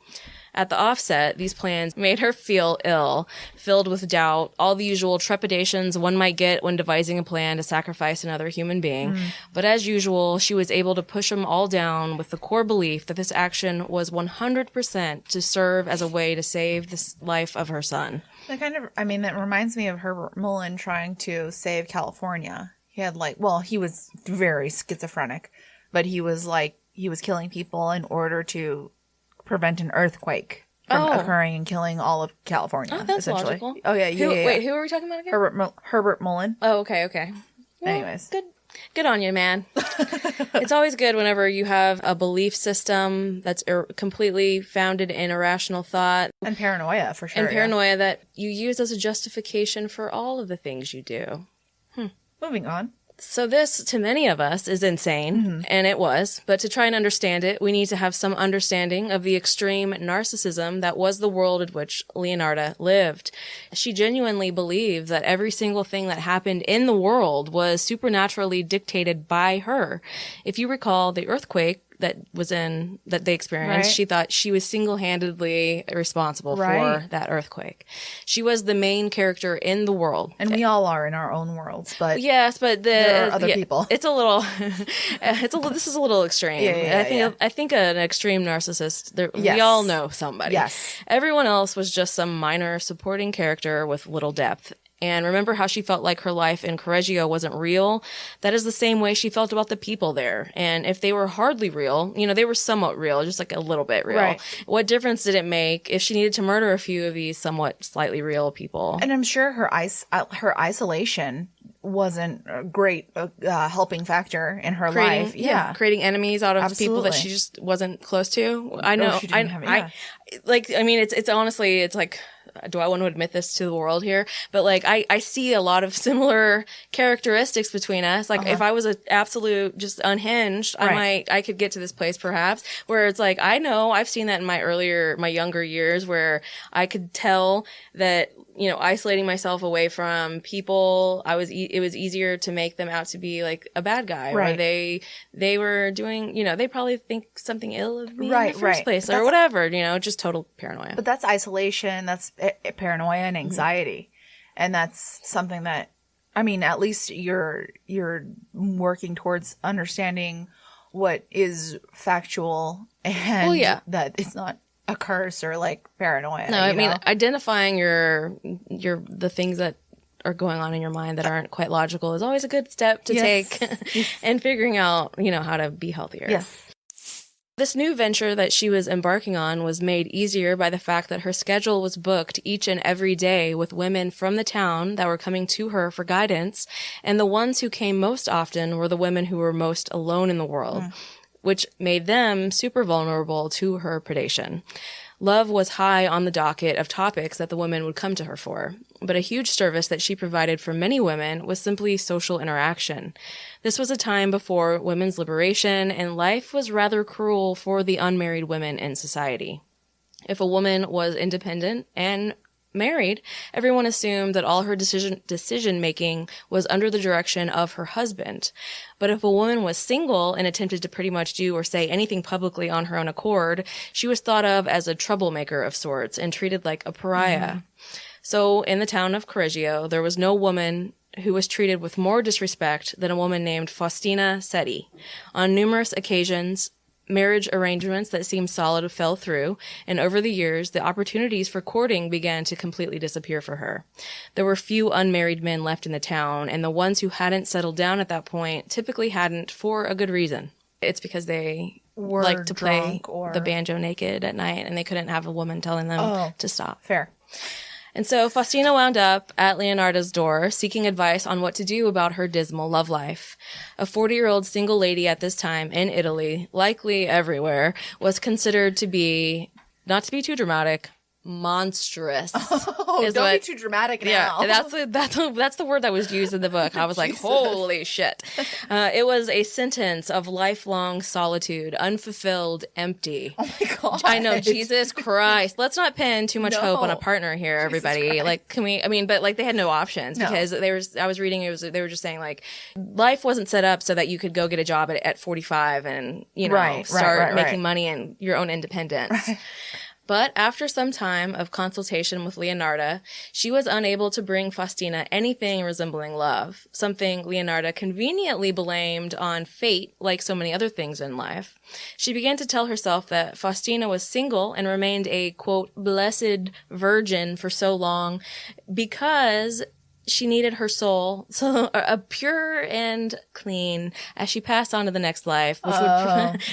At the offset, these plans made her feel ill, filled with doubt, all the usual trepidations one might get when devising a plan to sacrifice another human being. But as usual, she was able to push them all down with the core belief that this action was 100% to serve as a way to save the life of her son. That reminds me of Herbert Mullen trying to save California. He was very schizophrenic, but he was killing people in order to prevent an earthquake from occurring and killing all of California. Oh, that's logical. Oh, yeah. Wait, who are we talking about again? Herbert Mullen. Oh, okay. Well, anyways. Good on you, man. It's always good whenever you have a belief system that's completely founded in irrational thought. And paranoia, for sure. And paranoia that you use as a justification for all of the things you do. Moving on. So this, to many of us, is insane, and it was. But to try and understand it, we need to have some understanding of the extreme narcissism that was the world in which Leonarda lived. She genuinely believed that every single thing that happened in the world was supernaturally dictated by her. If you recall the earthquake that they experienced, right. She thought she was single-handedly responsible for that earthquake. She was the main character in the world. And we all are in our own worlds, but yes, but there are other people. It's a little, this is a little extreme. I think an extreme narcissist, yes. We all know somebody. Yes. Everyone else was just some minor supporting character with little depth. And remember how she felt like her life in Correggio wasn't real? That is the same way she felt about the people there. And if they were hardly real, they were somewhat real, just like a little bit real. Right. What difference did it make if she needed to murder a few of these somewhat slightly real people? And I'm sure her isolation wasn't a great helping factor in her life. Yeah. Creating enemies out of Absolutely. people that she just wasn't close to. I know. She didn't have it, it's honestly, it's like, do I want to admit this to the world here? But like, I see a lot of similar characteristics between us. Like, if I was an absolute just unhinged, right. I could get to this place perhaps where it's like, I know I've seen that in my younger years where I could tell that, isolating myself away from people, it was easier to make them out to be like a bad guy. Right. Or they were doing, they probably think something ill of me right, in the first place or whatever, just total paranoia. But that's isolation, that's paranoia and anxiety. And that's something that, at least you're working towards understanding what is factual and that it's not a curse or like paranoia. No, I mean, identifying the things that are going on in your mind that aren't quite logical is always a good step to take and figuring out, how to be healthier. Yes. This new venture that she was embarking on was made easier by the fact that her schedule was booked each and every day with women from the town that were coming to her for guidance, and the ones who came most often were the women who were most alone in the world, which made them super vulnerable to her predation. Love was high on the docket of topics that the women would come to her for, but a huge service that she provided for many women was simply social interaction. This was a time before women's liberation, and life was rather cruel for the unmarried women in society. If a woman was independent and married, everyone assumed that all her decision-making was under the direction of her husband. But if a woman was single and attempted to pretty much do or say anything publicly on her own accord, she was thought of as a troublemaker of sorts and treated like a pariah. So in the town of Correggio, there was no woman who was treated with more disrespect than a woman named Faustina Setti. On numerous occasions, marriage arrangements that seemed solid fell through, and over the years, the opportunities for courting began to completely disappear for her. There were few unmarried men left in the town, and the ones who hadn't settled down at that point typically hadn't for a good reason. It's because they like to play the banjo naked at night, and they couldn't have a woman telling them to stop. Fair. And so Faustina wound up at Leonarda's door seeking advice on what to do about her dismal love life. A 40-year-old single lady at this time in Italy, likely everywhere, was considered to be, not to be too dramatic, monstrous. Don't be too dramatic now. Yeah, that's the word that was used in the book. I was like, holy shit. It was a sentence of lifelong solitude, unfulfilled, empty. Oh my God. I know, Jesus Christ. Let's not pin too much hope on a partner here, everybody. Like, but they had no options because I was reading, they were just saying like, life wasn't set up so that you could go get a job at 45 and, start making money and your own independence. Right. But after some time of consultation with Leonarda, she was unable to bring Faustina anything resembling love, something Leonarda conveniently blamed on fate like so many other things in life. She began to tell herself that Faustina was single and remained a, quote, blessed virgin for so long because she needed her soul pure and clean as she passed on to the next life,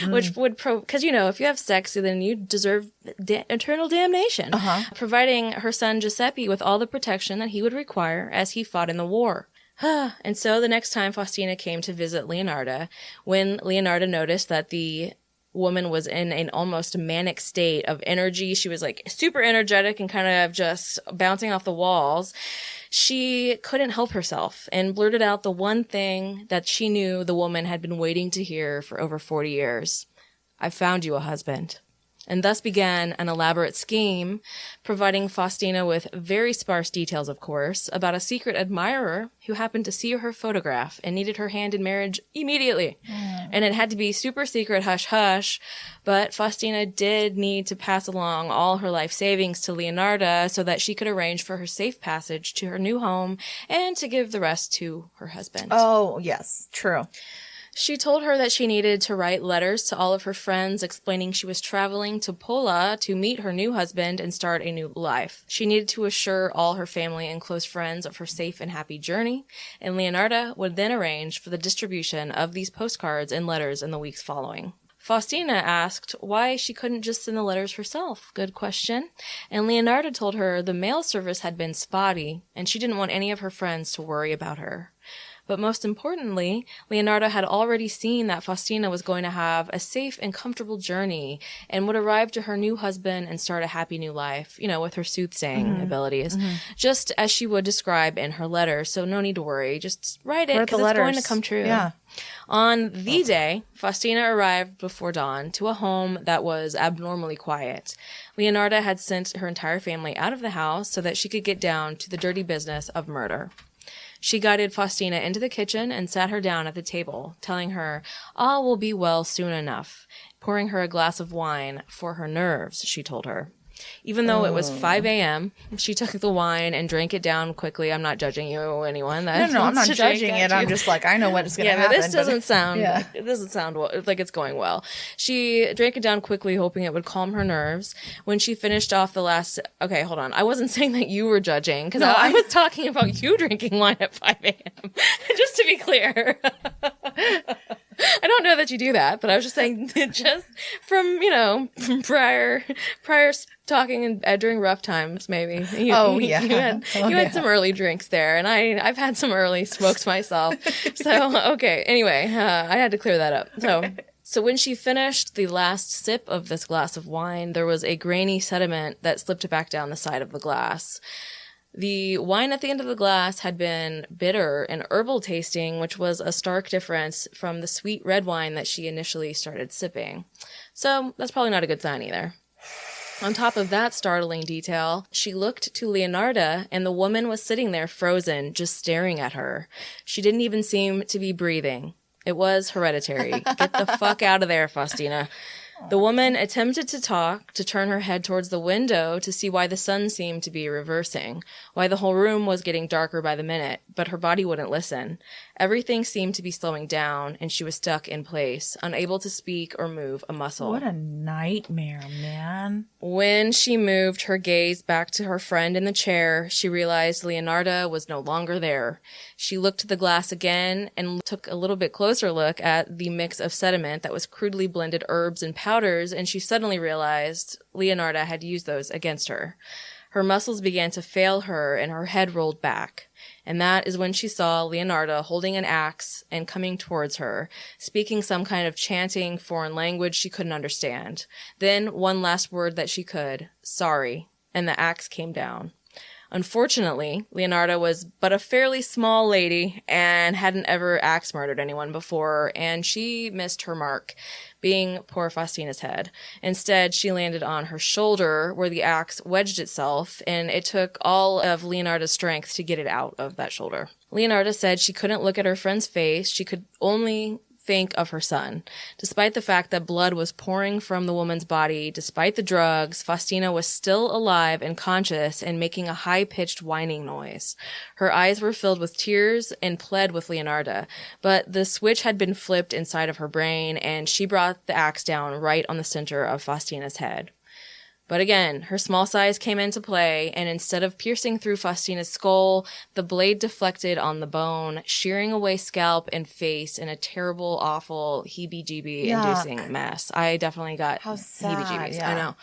which would because if you have sex, then you deserve eternal damnation. Providing her son Giuseppe with all the protection that he would require as he fought in the war. And so the next time Faustina came to visit Leonarda, when Leonarda noticed that the woman was in an almost manic state of energy, she was like super energetic and kind of just bouncing off the walls, she couldn't help herself and blurted out the one thing that she knew the woman had been waiting to hear for over 40 years. "I've found you a husband." And thus began an elaborate scheme, providing Faustina with very sparse details, of course, about a secret admirer who happened to see her photograph and needed her hand in marriage immediately. And it had to be super secret, hush-hush, but Faustina did need to pass along all her life savings to Leonarda so that she could arrange for her safe passage to her new home and to give the rest to her husband. Oh, yes, true. She told her that she needed to write letters to all of her friends explaining she was traveling to Pola to meet her new husband and start a new life. She needed to assure all her family and close friends of her safe and happy journey, and Leonarda would then arrange for the distribution of these postcards and letters in the weeks following. Faustina asked why she couldn't just send the letters herself. Good question. And Leonarda told her the mail service had been spotty, and she didn't want any of her friends to worry about her. But most importantly, Leonarda had already seen that Faustina was going to have a safe and comfortable journey and would arrive to her new husband and start a happy new life, with her soothsaying abilities, just as she would describe in her letter. So no need to worry. Just write it because it's going to come true. Yeah. On the day, Faustina arrived before dawn to a home that was abnormally quiet. Leonarda had sent her entire family out of the house so that she could get down to the dirty business of murder. She guided Faustina into the kitchen and sat her down at the table, telling her all will be well soon enough, pouring her a glass of wine for her nerves, she told her. Even though it was 5 a.m., she took the wine and drank it down quickly. I'm not judging you or anyone. No, I'm not judging it. I'm just like, I know what is going to happen. This doesn't sound like it's going well. She drank it down quickly, hoping it would calm her nerves. When she finished off the last... Okay, hold on. I wasn't saying that you were judging, because I was talking about you drinking wine at 5 a.m., just to be clear. I don't know that you do that, but I was just saying, just from prior talking and during rough times, maybe. You had some early drinks there, and I've had some early smokes myself. So, okay. Anyway, I had to clear that up. So when she finished the last sip of this glass of wine, there was a grainy sediment that slipped back down the side of the glass. The wine at the end of the glass had been bitter and herbal tasting, which was a stark difference from the sweet red wine that she initially started sipping. So that's probably not a good sign either. On top of that startling detail, she looked to Leonarda, and the woman was sitting there frozen, just staring at her. She didn't even seem to be breathing. It was hereditary. Get the fuck out of there, Faustina. The woman attempted to talk, to turn her head towards the window to see why the sun seemed to be reversing, why the whole room was getting darker by the minute, but her body wouldn't listen. Everything seemed to be slowing down, and she was stuck in place, unable to speak or move a muscle. What a nightmare, man. When she moved her gaze back to her friend in the chair, she realized Leonarda was no longer there. She looked at the glass again and took a little bit closer look at the mix of sediment that was crudely blended herbs and powders, and she suddenly realized Leonarda had used those against her. Her muscles began to fail her, and her head rolled back. And that is when she saw Leonarda holding an axe and coming towards her, speaking some kind of chanting foreign language she couldn't understand. Then one last word that she could, sorry, and the axe came down. Unfortunately, Leonarda was but a fairly small lady and hadn't ever axe murdered anyone before, and she missed her mark, being poor Faustina's head. Instead, she landed on her shoulder, where the axe wedged itself, and it took all of Leonarda's strength to get it out of that shoulder. Leonarda said she couldn't look at her friend's face. She could only think of her son. Despite the fact that blood was pouring from the woman's body, despite the drugs, Faustina was still alive and conscious and making a high-pitched whining noise. Her eyes were filled with tears and pled with Leonarda, but the switch had been flipped inside of her brain, and she brought the axe down right on the center of Faustina's head. But again, her small size came into play, and instead of piercing through Faustina's skull, the blade deflected on the bone, shearing away scalp and face in a terrible, awful, heebie-jeebie-inducing mess. I definitely got heebie-jeebies. Yeah. I know.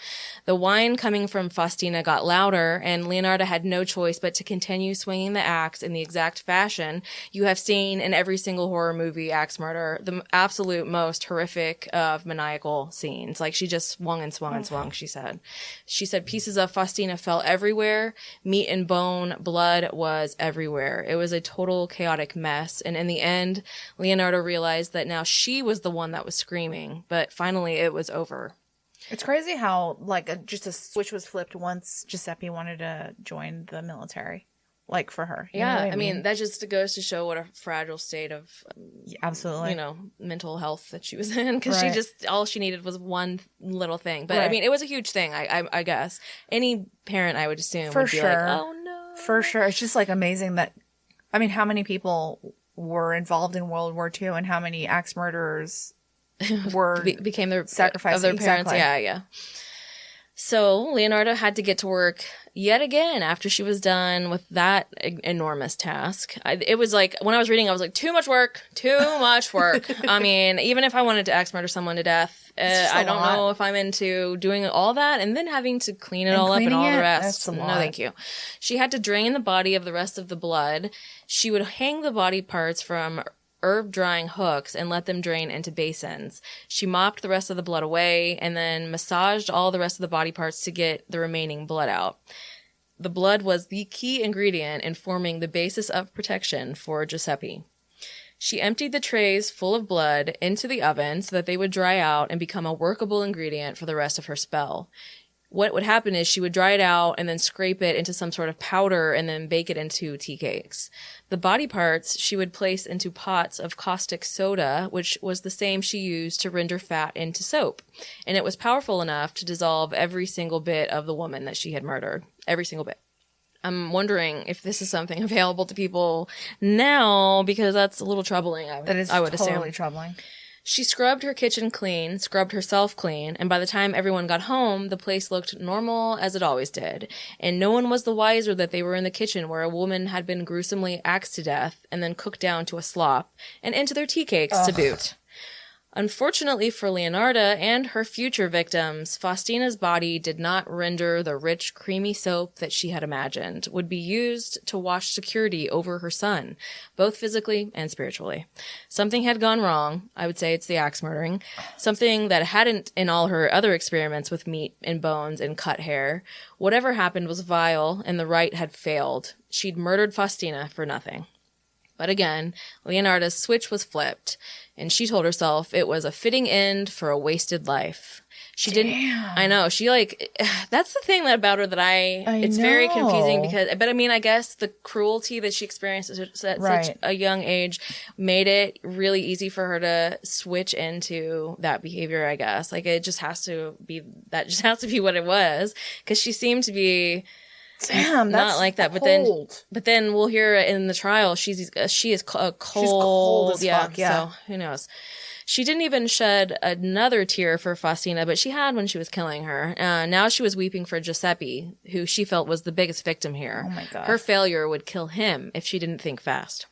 The whine coming from Faustina got louder, and Leonarda had no choice but to continue swinging the axe in the exact fashion you have seen in every single horror movie axe murder, the absolute most horrific of maniacal scenes. Like, she just swung and swung and swung, she said. She said pieces of Faustina fell everywhere. Meat and bone, blood was everywhere. It was a total chaotic mess. And in the end, Leonardo realized that now she was the one that was screaming. But finally, it was over. It's crazy how, just a switch was flipped once Giuseppe wanted to join the military. For her. You know what I mean, that just goes to show what a fragile state of, absolutely, mental health that she was in. Because all she needed was one little thing. But right. I mean, it was a huge thing, I guess. Any parent, I would assume, would be like, oh no. For sure. It's just amazing that, how many people were involved in World War II and how many axe murderers were became their sacrifice of their parents. Exactly. Yeah. So Leonardo had to get to work yet again after she was done with that enormous task. It was when I was reading, I was like, too much work. I mean, even if I wanted to axe murder someone to death, I don't know if I'm into doing all that and then having to clean it all up and all the rest. No, thank you. She had to drain the body of the rest of the blood. She would hang the body parts from herb drying hooks and let them drain into basins. She mopped the rest of the blood away and then massaged all the rest of the body parts to get the remaining blood out. The blood was the key ingredient in forming the basis of protection for Giuseppe. She emptied the trays full of blood into the oven so that they would dry out and become a workable ingredient for the rest of her spell. What would happen is she would dry it out and then scrape it into some sort of powder and then bake it into tea cakes. The body parts she would place into pots of caustic soda, which was the same she used to render fat into soap. And it was powerful enough to dissolve every single bit of the woman that she had murdered. Every single bit. I'm wondering if this is something available to people now, because that's a little troubling. I would totally assume. Troubling. She scrubbed her kitchen clean, scrubbed herself clean, and by the time everyone got home, the place looked normal as it always did. And no one was the wiser that they were in the kitchen where a woman had been gruesomely axed to death and then cooked down to a slop, and into their tea cakes to boot. Unfortunately for Leonarda and her future victims, Faustina's body did not render the rich, creamy soap that she had imagined would be used to wash security over her son, both physically and spiritually. Something had gone wrong. I would say it's the axe murdering. Something that hadn't in all her other experiments with meat and bones and cut hair. Whatever happened was vile, and the rite had failed. She'd murdered Faustina for nothing. But again, Leonarda's switch was flipped, and she told herself it was a fitting end for a wasted life. She didn't. I know. She that's the thing about her that it's very confusing but I mean, I guess the cruelty that she experienced at such a young age made it really easy for her to switch into that behavior, I guess. It just has to be what it was, because she seemed to be. Damn, that's not like that. Cold. But then we'll hear in the trial she is cold. She's cold as fuck, yeah. So who knows? She didn't even shed another tear for Faustina, but she had when she was killing her. Now she was weeping for Giuseppe, who she felt was the biggest victim here. Oh my God. Her failure would kill him if she didn't think fast.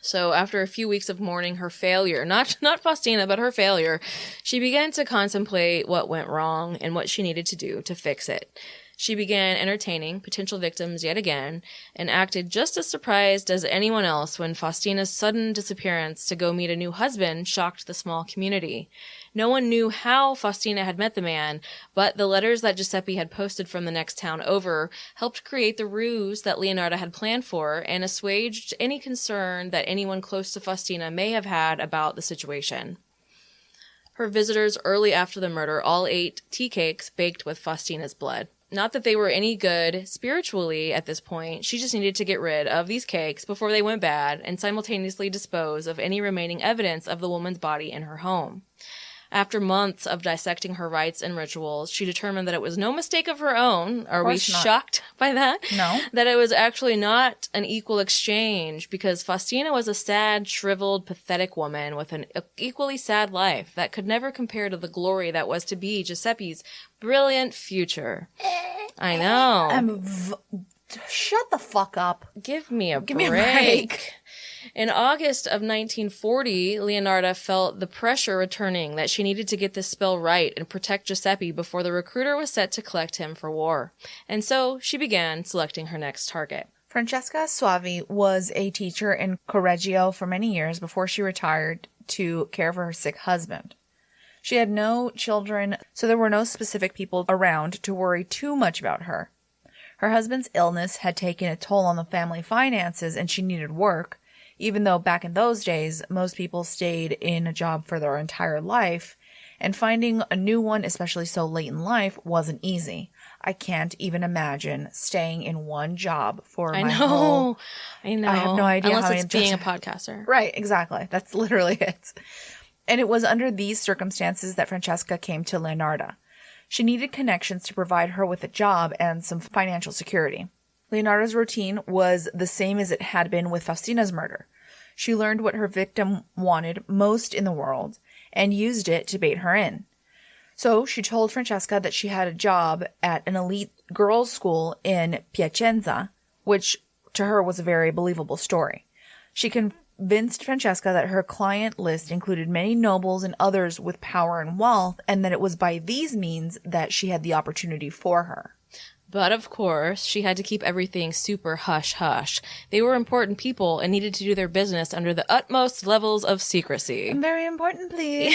So after a few weeks of mourning her failure, not Faustina, but her failure, she began to contemplate what went wrong and what she needed to do to fix it. She began entertaining potential victims yet again and acted just as surprised as anyone else when Faustina's sudden disappearance to go meet a new husband shocked the small community. No one knew how Faustina had met the man, but the letters that Giuseppe had posted from the next town over helped create the ruse that Leonarda had planned for and assuaged any concern that anyone close to Faustina may have had about the situation. Her visitors early after the murder all ate tea cakes baked with Faustina's blood. Not that they were any good spiritually at this point. She just needed to get rid of these cakes before they went bad and simultaneously dispose of any remaining evidence of the woman's body in her home. After months of dissecting her rites and rituals, she determined that it was no mistake of her own. Are we shocked by that? No. That it was actually not an equal exchange, because Faustina was a sad, shriveled, pathetic woman with an equally sad life that could never compare to the glory that was to be Giuseppe's brilliant future. I know. Shut the fuck up. Give me a break. In August of 1940, Leonarda felt the pressure returning that she needed to get this spell right and protect Giuseppe before the recruiter was set to collect him for war. And so she began selecting her next target. Francesca Suavi was a teacher in Correggio for many years before she retired to care for her sick husband. She had no children, so there were no specific people around to worry too much about her. Her husband's illness had taken a toll on the family finances, and she needed work, even though back in those days, most people stayed in a job for their entire life, and finding a new one, especially so late in life, wasn't easy. I can't even imagine staying in one job for my whole... I know. I have no idea Unless how it's being a podcaster. Right, exactly. That's literally it. And it was under these circumstances that Francesca came to Leonarda. She needed connections to provide her with a job and some financial security. Leonarda's routine was the same as it had been with Faustina's murder. She learned what her victim wanted most in the world and used it to bait her in. So she told Francesca that she had a job at an elite girls' school in Piacenza, which to her was a very believable story. She convinced Francesca that her client list included many nobles and others with power and wealth, and that it was by these means that she had the opportunity for her. But of course, she had to keep everything super hush-hush. They were important people and needed to do their business under the utmost levels of secrecy. Very important, please.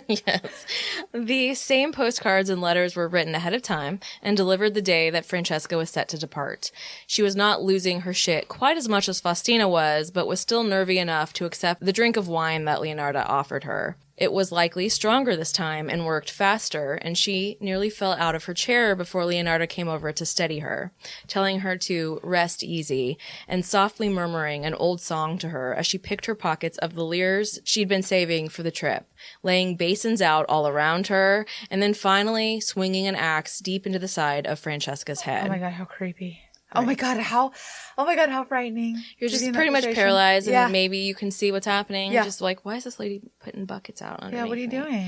Yes. The same postcards and letters were written ahead of time and delivered the day that Francesca was set to depart. She was not losing her shit quite as much as Faustina was, but was still nervy enough to accept the drink of wine that Leonarda offered her. It was likely stronger this time and worked faster, and she nearly fell out of her chair before Leonarda came over to steady her, telling her to rest easy and softly murmuring an old song to her as she picked her pockets of the liers she'd been saving for the trip, laying basins out all around her, and then finally swinging an axe deep into the side of Francesca's head. Oh my God, how creepy. Right. Oh my God, how frightening. You're just pretty much paralyzed and maybe you can see what's happening. Yeah. Just like, why is this lady putting buckets out underneath? Yeah, what are you doing?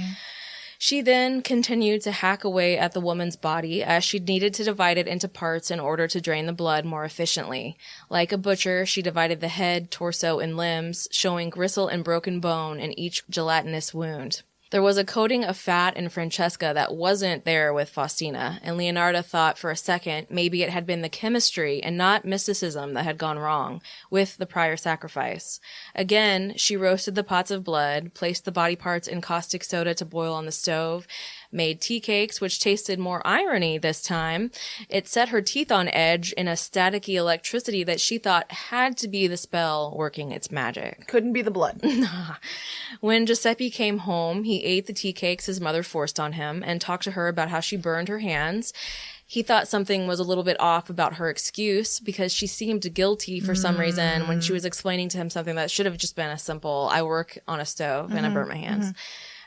She then continued to hack away at the woman's body as she needed to divide it into parts in order to drain the blood more efficiently. Like a butcher, she divided the head, torso, and limbs, showing gristle and broken bone in each gelatinous wound. There was a coating of fat in Francesca that wasn't there with Faustina, and Leonarda thought for a second maybe it had been the chemistry and not mysticism that had gone wrong with the prior sacrifice. Again, she roasted the pots of blood, placed the body parts in caustic soda to boil on the stove, made tea cakes, which tasted more irony this time. It set her teeth on edge in a staticky electricity that she thought had to be the spell working its magic. Couldn't be the blood. When Giuseppe came home, he ate the tea cakes his mother forced on him and talked to her about how she burned her hands. He thought something was a little bit off about her excuse because she seemed guilty for some reason when she was explaining to him something that should have just been a simple, I work on a stove and I burnt my hands.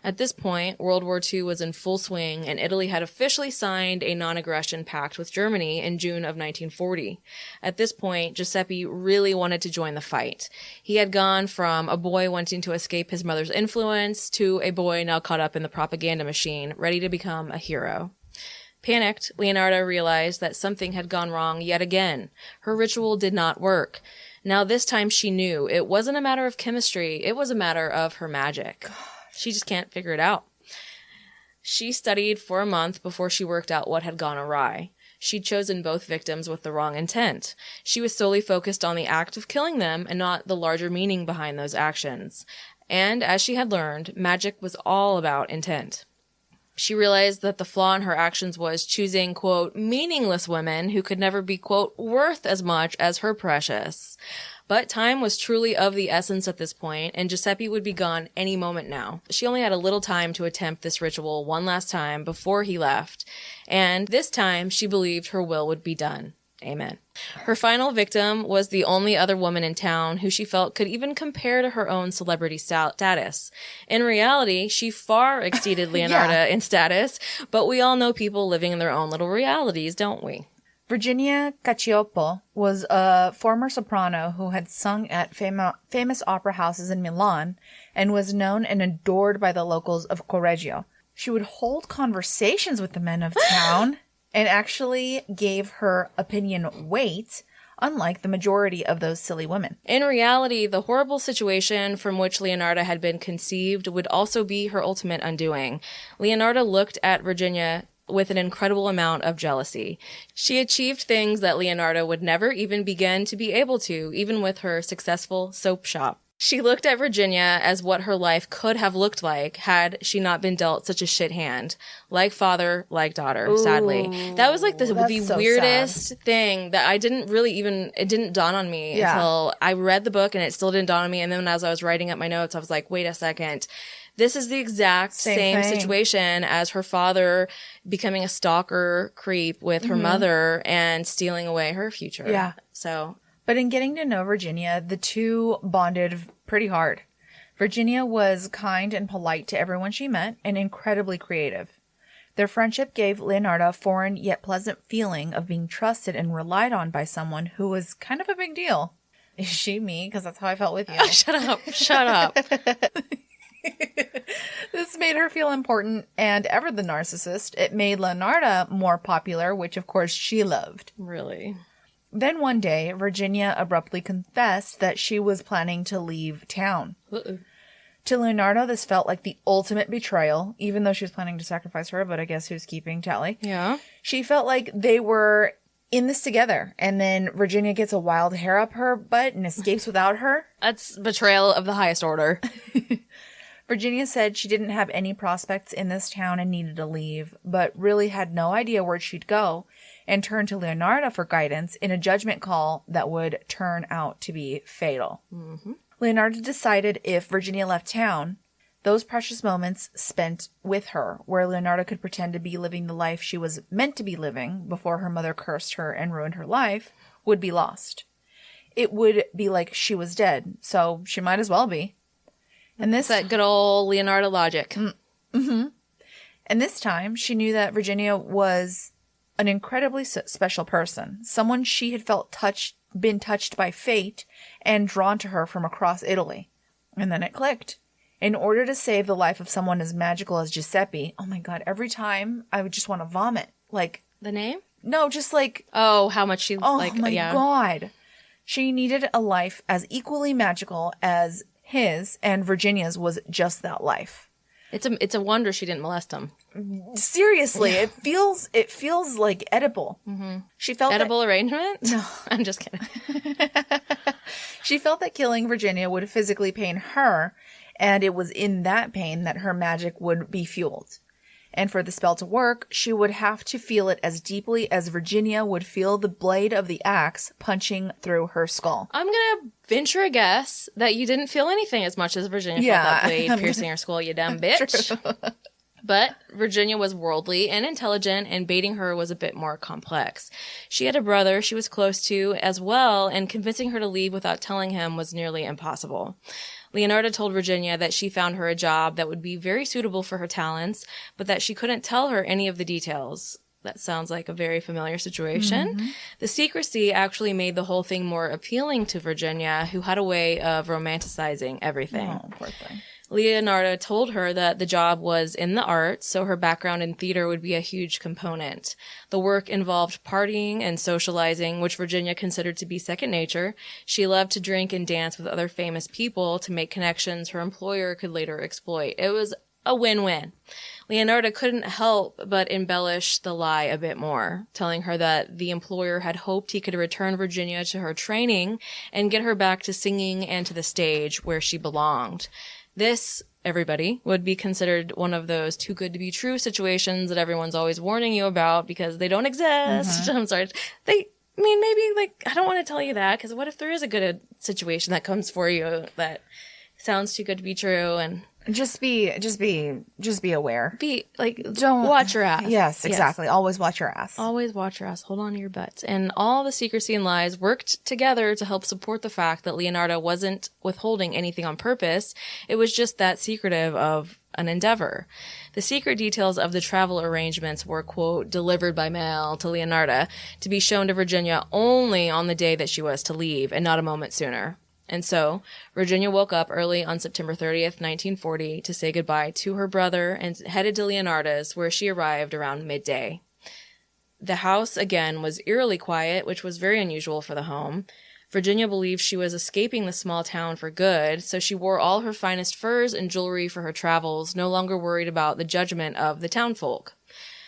At this point, World War II was in full swing, and Italy had officially signed a non-aggression pact with Germany in June of 1940. At this point, Giuseppe really wanted to join the fight. He had gone from a boy wanting to escape his mother's influence to a boy now caught up in the propaganda machine, ready to become a hero. Panicked, Leonarda realized that something had gone wrong yet again. Her ritual did not work. Now this time she knew it wasn't a matter of chemistry, it was a matter of her magic. She just can't figure it out. She studied for a month before she worked out what had gone awry. She'd chosen both victims with the wrong intent. She was solely focused on the act of killing them and not the larger meaning behind those actions. And as she had learned, magic was all about intent. She realized that the flaw in her actions was choosing, quote, meaningless women who could never be, quote, worth as much as her precious. But time was truly of the essence at this point, and Giuseppe would be gone any moment now. She only had a little time to attempt this ritual one last time before he left, and this time she believed her will would be done. Amen. Her final victim was the only other woman in town who she felt could even compare to her own celebrity status. In reality, she far exceeded Leonarda in status, but we all know people living in their own little realities, don't we? Virginia Cacioppo was a former soprano who had sung at famous opera houses in Milan and was known and adored by the locals of Correggio. She would hold conversations with the men of town and actually gave her opinion weight, unlike the majority of those silly women. In reality, the horrible situation from which Leonarda had been conceived would also be her ultimate undoing. Leonarda looked at Virginia with an incredible amount of jealousy. She achieved things that Leonarda would never even begin to be able to, even with her successful soap shop. She looked at Virginia as what her life could have looked like had she not been dealt such a shit hand. Like father, like daughter, Ooh, sadly. That was like the so weirdest sad. thing that I didn't really even, it didn't dawn on me until I read the book and it still didn't dawn on me. And then as I was writing up my notes, I was like, wait a second. This is the exact same situation as her father becoming a stalker creep with her mother and stealing away her future. Yeah. So, but in getting to know Virginia, the two bonded pretty hard. Virginia was kind and polite to everyone she met and incredibly creative. Their friendship gave Leonarda a foreign yet pleasant feeling of being trusted and relied on by someone who was kind of a big deal. Is she me? Because that's how I felt with you. Shut up. Shut up. This made her feel important and ever the narcissist. It made Leonarda more popular, which of course she loved. Really? Then one day, Virginia abruptly confessed that she was planning to leave town. Uh-oh. To Leonarda, this felt like the ultimate betrayal, even though she was planning to sacrifice her, but I guess who's keeping tally? Yeah. She felt like they were in this together, and then Virginia gets a wild hair up her butt and escapes without her. That's betrayal of the highest order. Virginia said she didn't have any prospects in this town and needed to leave, but really had no idea where she'd go, and turned to Leonarda for guidance in a judgment call that would turn out to be fatal. Mm-hmm. Leonarda decided if Virginia left town, Those precious moments spent with her, where Leonarda could pretend to be living the life she was meant to be living before her mother cursed her and ruined her life, would be lost. It would be like she was dead, so she might as well be. And this, that good old Leonarda logic. Mm-hmm. And this time, she knew that Virginia was an incredibly special person, someone she had been touched by fate and drawn to her from across Italy. And then it clicked. In order to save the life of someone as magical as Giuseppe, oh my God, every time I would just want to vomit. Like, The name? no, just like, Oh, how much she, oh like, my yeah. God. She needed a life as equally magical as his, and Virginia's was just that life. It's a wonder she didn't molest him. Seriously, it feels like edible. Mm-hmm. She felt Edible arrangement? No. I'm just kidding. She felt that killing Virginia would physically pain her, and it was in that pain that her magic would be fueled. And for the spell to work, she would have to feel it as deeply as Virginia would feel the blade of the axe punching through her skull. I'm going to venture a guess that you didn't feel anything as much as Virginia felt that blade piercing her skull, you dumb bitch. But Virginia was worldly and intelligent, and baiting her was a bit more complex. She had a brother she was close to as well, and convincing her to leave without telling him was nearly impossible. Leonarda told Virginia that she found her a job that would be very suitable for her talents, but that she couldn't tell her any of the details. That sounds like a very familiar situation. Mm-hmm. The secrecy actually made the whole thing more appealing to Virginia, who had a way of romanticizing everything. Oh, poor thing. Leonarda told her that the job was in the arts, so her background in theater would be a huge component. The work involved partying and socializing, which Virginia considered to be second nature. She loved to drink and dance with other famous people to make connections her employer could later exploit. It was a win-win. Leonarda couldn't help but embellish the lie a bit more, telling her that the employer had hoped he could return Virginia to her training and get her back to singing and to the stage where she belonged. This, everybody, would be considered one of those too good to be true situations that everyone's always warning you about because they don't exist. Mm-hmm. I'm sorry. Maybe, like, I don't want to tell you that, because what if there is a good situation that comes for you that sounds too good to be true? And just be aware. Don't watch your ass. Yes, exactly. Yes. Always watch your ass. Always watch your ass. Hold on to your butts. And all the secrecy and lies worked together to help support the fact that Leonarda wasn't withholding anything on purpose. It was just that secretive of an endeavor. The secret details of the travel arrangements were, quote, delivered by mail to Leonarda to be shown to Virginia only on the day that she was to leave and not a moment sooner. And so, Virginia woke up early on September 30th, 1940, to say goodbye to her brother and headed to Leonarda's, where she arrived around midday. The house, again, was eerily quiet, which was very unusual for the home. Virginia believed she was escaping the small town for good, so she wore all her finest furs and jewelry for her travels, no longer worried about the judgment of the townfolk.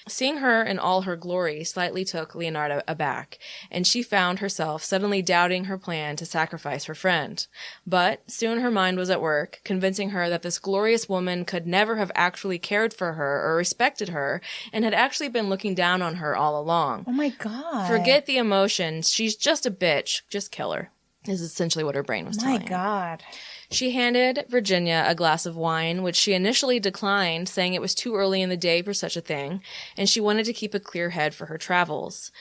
Seeing her in all her glory slightly took Leonarda aback, and she found herself suddenly doubting her plan to sacrifice her friend. But soon her mind was at work, convincing her that this glorious woman could never have actually cared for her or respected her, and had actually been looking down on her all along. Oh my God. Forget the emotions. She's just a bitch. Just kill her, is essentially what her brain was telling her. My God. She handed Virginia a glass of wine, which she initially declined, saying it was too early in the day for such a thing, and she wanted to keep a clear head for her travels.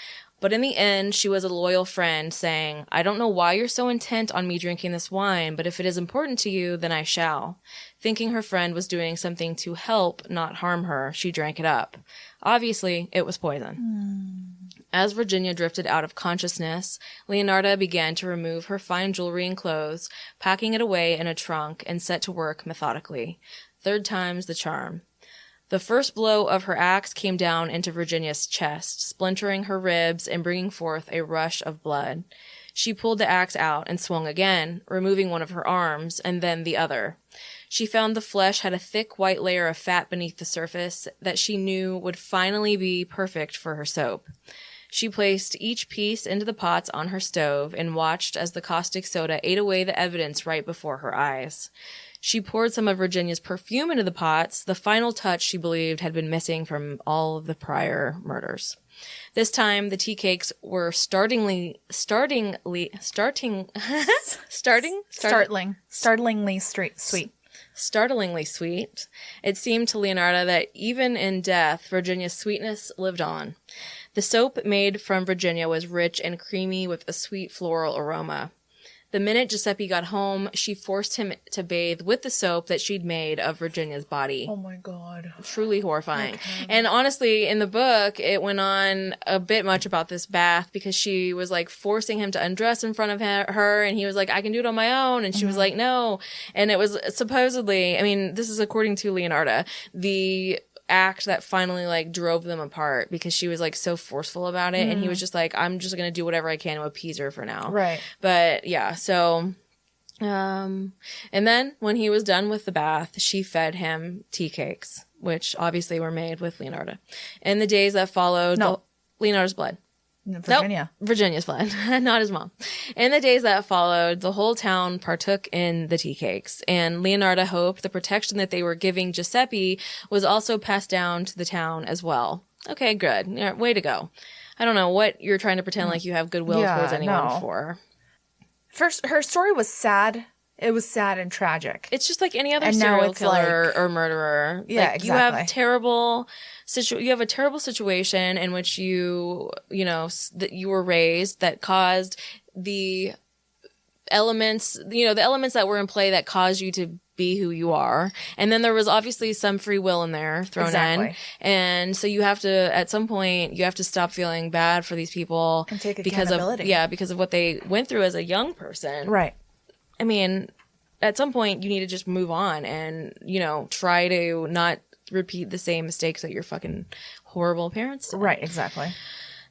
But in the end, she was a loyal friend, saying, I don't know why you're so intent on me drinking this wine, but if it is important to you, then I shall. Thinking her friend was doing something to help, not harm her, she drank it up. Obviously, it was poison. As Virginia drifted out of consciousness, Leonarda began to remove her fine jewelry and clothes, packing it away in a trunk, and set to work methodically. Third time's the charm. The first blow of her axe came down into Virginia's chest, splintering her ribs and bringing forth a rush of blood. She pulled the axe out and swung again, removing one of her arms, and then the other. She found the flesh had a thick white layer of fat beneath the surface that she knew would finally be perfect for her soap. She placed each piece into the pots on her stove and watched as the caustic soda ate away the evidence right before her eyes. She poured some of Virginia's perfume into the pots, the final touch she believed had been missing from all of the prior murders. This time, the tea cakes were startlingly sweet. Startlingly sweet. It seemed to Leonarda that even in death, Virginia's sweetness lived on. The soap made from Virginia was rich and creamy with a sweet floral aroma. The minute Giuseppe got home, she forced him to bathe with the soap that she'd made of Virginia's body. Oh my God. Truly horrifying. Okay. And honestly, in the book, it went on a bit much about this bath because she was like forcing him to undress in front of her, and he was like, I can do it on my own. And she was like, no. And it was supposedly, I mean, this is according to Leonarda, the act that finally like drove them apart because she was like so forceful about it, and he was just like, I'm just gonna do whatever I can to appease her for now. Right. But yeah, so and then when he was done with the bath, she fed him tea cakes, which obviously were made with Leonarda. In the days that followed, Leonarda's blood. Virginia. Nope, Virginia's blood, not his mom. In the days that followed, the whole town partook in the tea cakes, and Leonarda hoped the protection that they were giving Giuseppe was also passed down to the town as well. Okay, good. Yeah, way to go. I don't know what you're trying to pretend like you have goodwill towards anyone for. First, her story was sad. It was sad and tragic. It's just like any other serial killer or murderer. Yeah, like, exactly. You have you have a terrible situation in which that you were raised that caused the elements that were in play that caused you to be who you are. And then there was obviously some free will in there thrown in. And so you have to, at some point, you have to stop feeling bad for these people. And take accountability. Because of what they went through as a young person. Right. I mean, at some point, you need to just move on and, try to not repeat the same mistakes that your fucking horrible parents did. Right, exactly.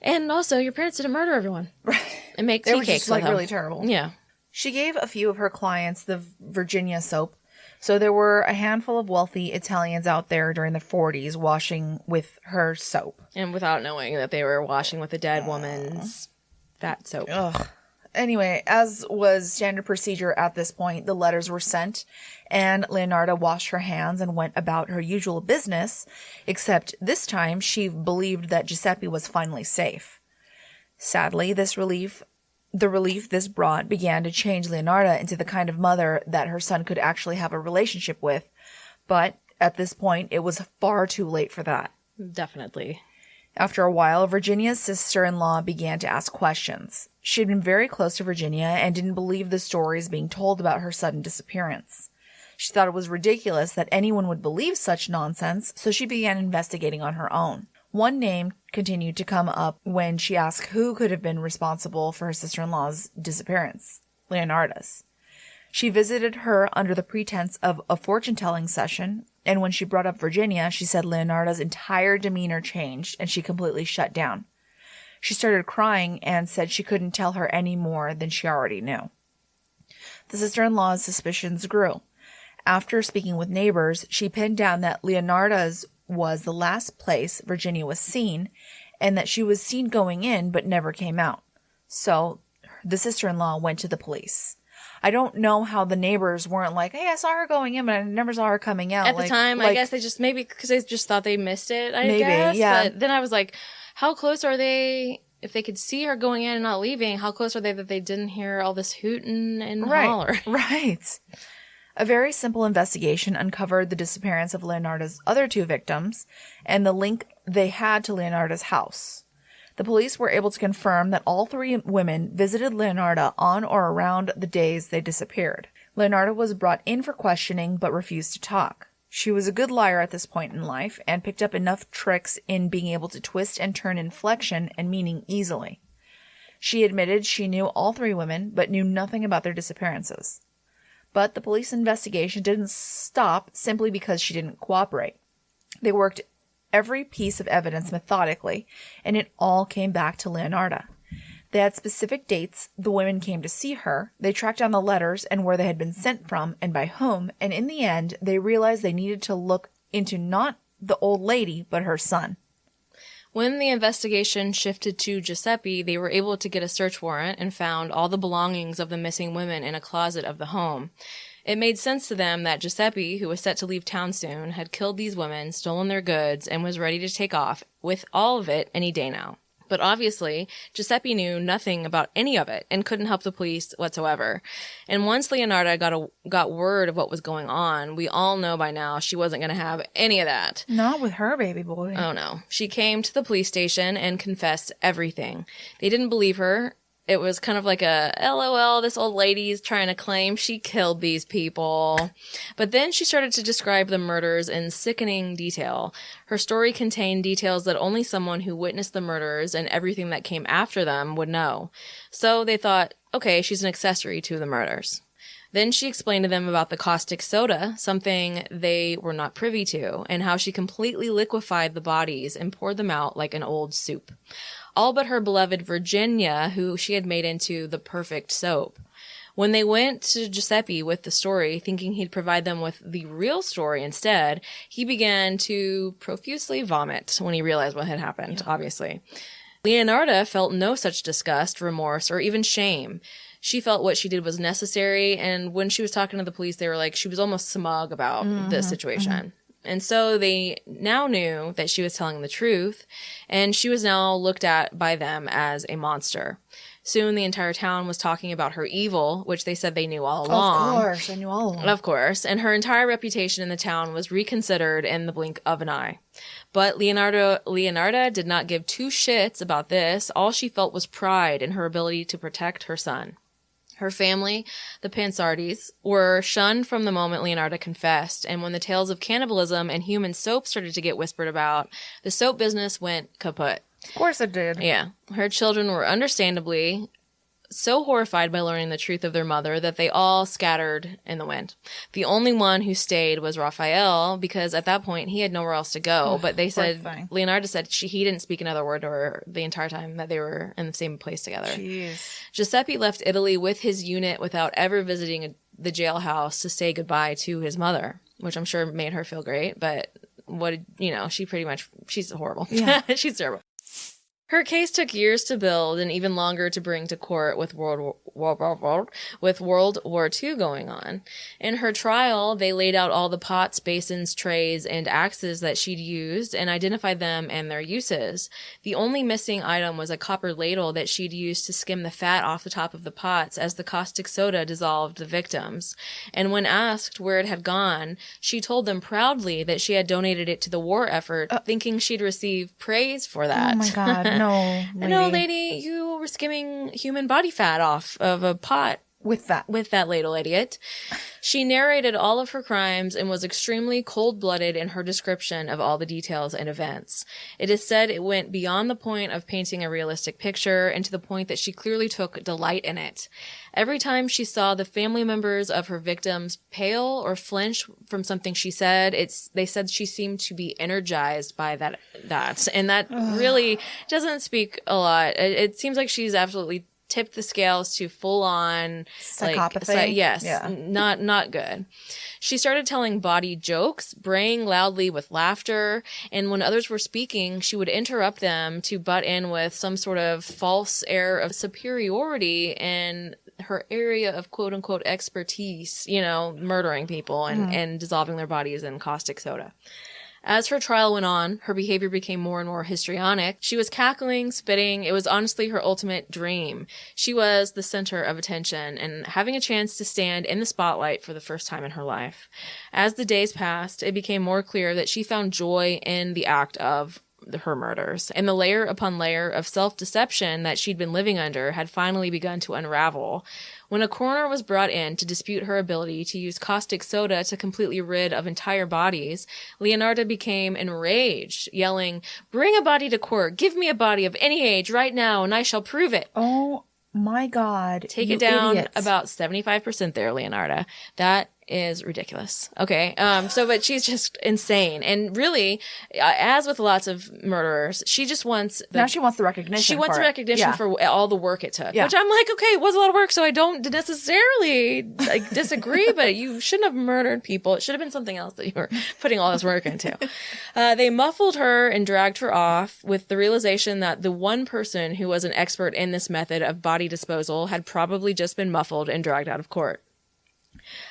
And also, your parents didn't murder everyone. Right. And make tea cakes. They were just, like, really terrible. Yeah. She gave a few of her clients the Virginia soap. So there were a handful of wealthy Italians out there during the 40s washing with her soap. And without knowing that they were washing with a dead woman's fat soap. Ugh. Anyway, as was standard procedure at this point, the letters were sent, and Leonarda washed her hands and went about her usual business, except this time she believed that Giuseppe was finally safe. Sadly, the relief this brought began to change Leonarda into the kind of mother that her son could actually have a relationship with, but at this point, it was far too late for that. Definitely. After a while, Virginia's sister-in-law began to ask questions. She had been very close to Virginia and didn't believe the stories being told about her sudden disappearance. She thought it was ridiculous that anyone would believe such nonsense, so she began investigating on her own. One name continued to come up when she asked who could have been responsible for her sister-in-law's disappearance. Leonarda's. She visited her under the pretense of a fortune-telling session, and when she brought up Virginia, she said Leonarda's entire demeanor changed and she completely shut down. She started crying and said she couldn't tell her any more than she already knew. The sister-in-law's suspicions grew. After speaking with neighbors, she pinned down that Leonarda's was the last place Virginia was seen, and that she was seen going in but never came out. So the sister-in-law went to the police. I don't know how the neighbors weren't like, hey, I saw her going in, but I never saw her coming out. At the time, I guess they just, maybe because they just thought they missed it, I guess. Yeah. But then I was like, how close are they, if they could see her going in and not leaving, how close are they that they didn't hear all this hooting and holler? Right. A very simple investigation uncovered the disappearance of Leonarda's other two victims and the link they had to Leonarda's house. The police were able to confirm that all three women visited Leonarda on or around the days they disappeared. Leonarda was brought in for questioning but refused to talk. She was a good liar at this point in life and picked up enough tricks in being able to twist and turn inflection and meaning easily. She admitted she knew all three women but knew nothing about their disappearances. But the police investigation didn't stop simply because she didn't cooperate. They worked every piece of evidence methodically, and it all came back to Leonarda. They had specific dates the women came to see her, they tracked down the letters and where they had been sent from and by whom, and in the end, they realized they needed to look into not the old lady, but her son. When the investigation shifted to Giuseppe, they were able to get a search warrant and found all the belongings of the missing women in a closet of the home. It made sense to them that Giuseppe, who was set to leave town soon, had killed these women, stolen their goods, and was ready to take off with all of it any day now. But obviously, Giuseppe knew nothing about any of it and couldn't help the police whatsoever. And once Leonarda got word of what was going on, we all know by now she wasn't going to have any of that. Not with her baby boy. Oh, no. She came to the police station and confessed everything. They didn't believe her. It was kind of like a, LOL, this old lady's trying to claim she killed these people. But then she started to describe the murders in sickening detail. Her story contained details that only someone who witnessed the murders and everything that came after them would know. So they thought, okay, she's an accessory to the murders. Then she explained to them about the caustic soda, something they were not privy to, and how she completely liquefied the bodies and poured them out like an old soup. All but her beloved Virginia, who she had made into the perfect soap. When they went to Giuseppe with the story, thinking he'd provide them with the real story instead, he began to profusely vomit when he realized what had happened, obviously. Leonarda felt no such disgust, remorse, or even shame. She felt what she did was necessary, and when she was talking to the police, they were like, she was almost smug about the situation. And so they now knew that she was telling the truth, and she was now looked at by them as a monster. Soon the entire town was talking about her evil, which they said they knew all along. Of course, they knew all along. Of course. And her entire reputation in the town was reconsidered in the blink of an eye. But Leonarda did not give two shits about this. All she felt was pride in her ability to protect her son. Her family, the Pansardis, were shunned from the moment Leonarda confessed, and when the tales of cannibalism and human soap started to get whispered about, the soap business went kaput. Of course it did. Yeah. Her children were understandably so horrified by learning the truth of their mother that they all scattered in the wind. The only one who stayed was Raphael, because at that point he had nowhere else to go. But they said, Leonarda said he didn't speak another word to her the entire time that they were in the same place together. Jeez. Giuseppe left Italy with his unit without ever visiting the jailhouse to say goodbye to his mother, which I'm sure made her feel great. But she's horrible. Yeah. She's terrible. Her case took years to build and even longer to bring to court with World War II going on. In her trial, they laid out all the pots, basins, trays, and axes that she'd used and identified them and their uses. The only missing item was a copper ladle that she'd used to skim the fat off the top of the pots as the caustic soda dissolved the victims. And when asked where it had gone, she told them proudly that she had donated it to the war effort, thinking she'd receive praise for that. Oh my God. No, lady. No, lady, you were skimming human body fat off of a pot. With that ladle, idiot. She narrated all of her crimes and was extremely cold-blooded in her description of all the details and events. It is said it went beyond the point of painting a realistic picture and to the point that she clearly took delight in it. Every time she saw the family members of her victims pale or flinch from something she said, they said she seemed to be energized by that. And that really doesn't speak a lot. It seems like she's absolutely tipped the scales to full on psychopathy. Yes. Yeah. Not good. She started telling bawdy jokes, braying loudly with laughter, and when others were speaking, she would interrupt them to butt in with some sort of false air of superiority in her area of quote unquote expertise, murdering people and dissolving their bodies in caustic soda. As her trial went on, her behavior became more and more histrionic. She was cackling, spitting. It was honestly her ultimate dream. She was the center of attention and having a chance to stand in the spotlight for the first time in her life. As the days passed, it became more clear that she found joy in the act of her murders, and the layer upon layer of self-deception that she'd been living under had finally begun to unravel. When a coroner was brought in to dispute her ability to use caustic soda to completely rid of entire bodies, Leonarda became enraged, yelling, "Bring a body to court! Give me a body of any age right now, and I shall prove it!" Oh my God. Take it down idiots. about 75% there, Leonarda. That is ridiculous. Okay. But she's just insane. And really, as with lots of murderers, she just wants she wants the recognition. She wants the recognition for all the work it took. Yeah. Which I'm like, okay, it was a lot of work, so I don't necessarily disagree, but you shouldn't have murdered people. It should have been something else that you were putting all this work into. They muffled her and dragged her off with the realization that the one person who was an expert in this method of body disposal had probably just been muffled and dragged out of court.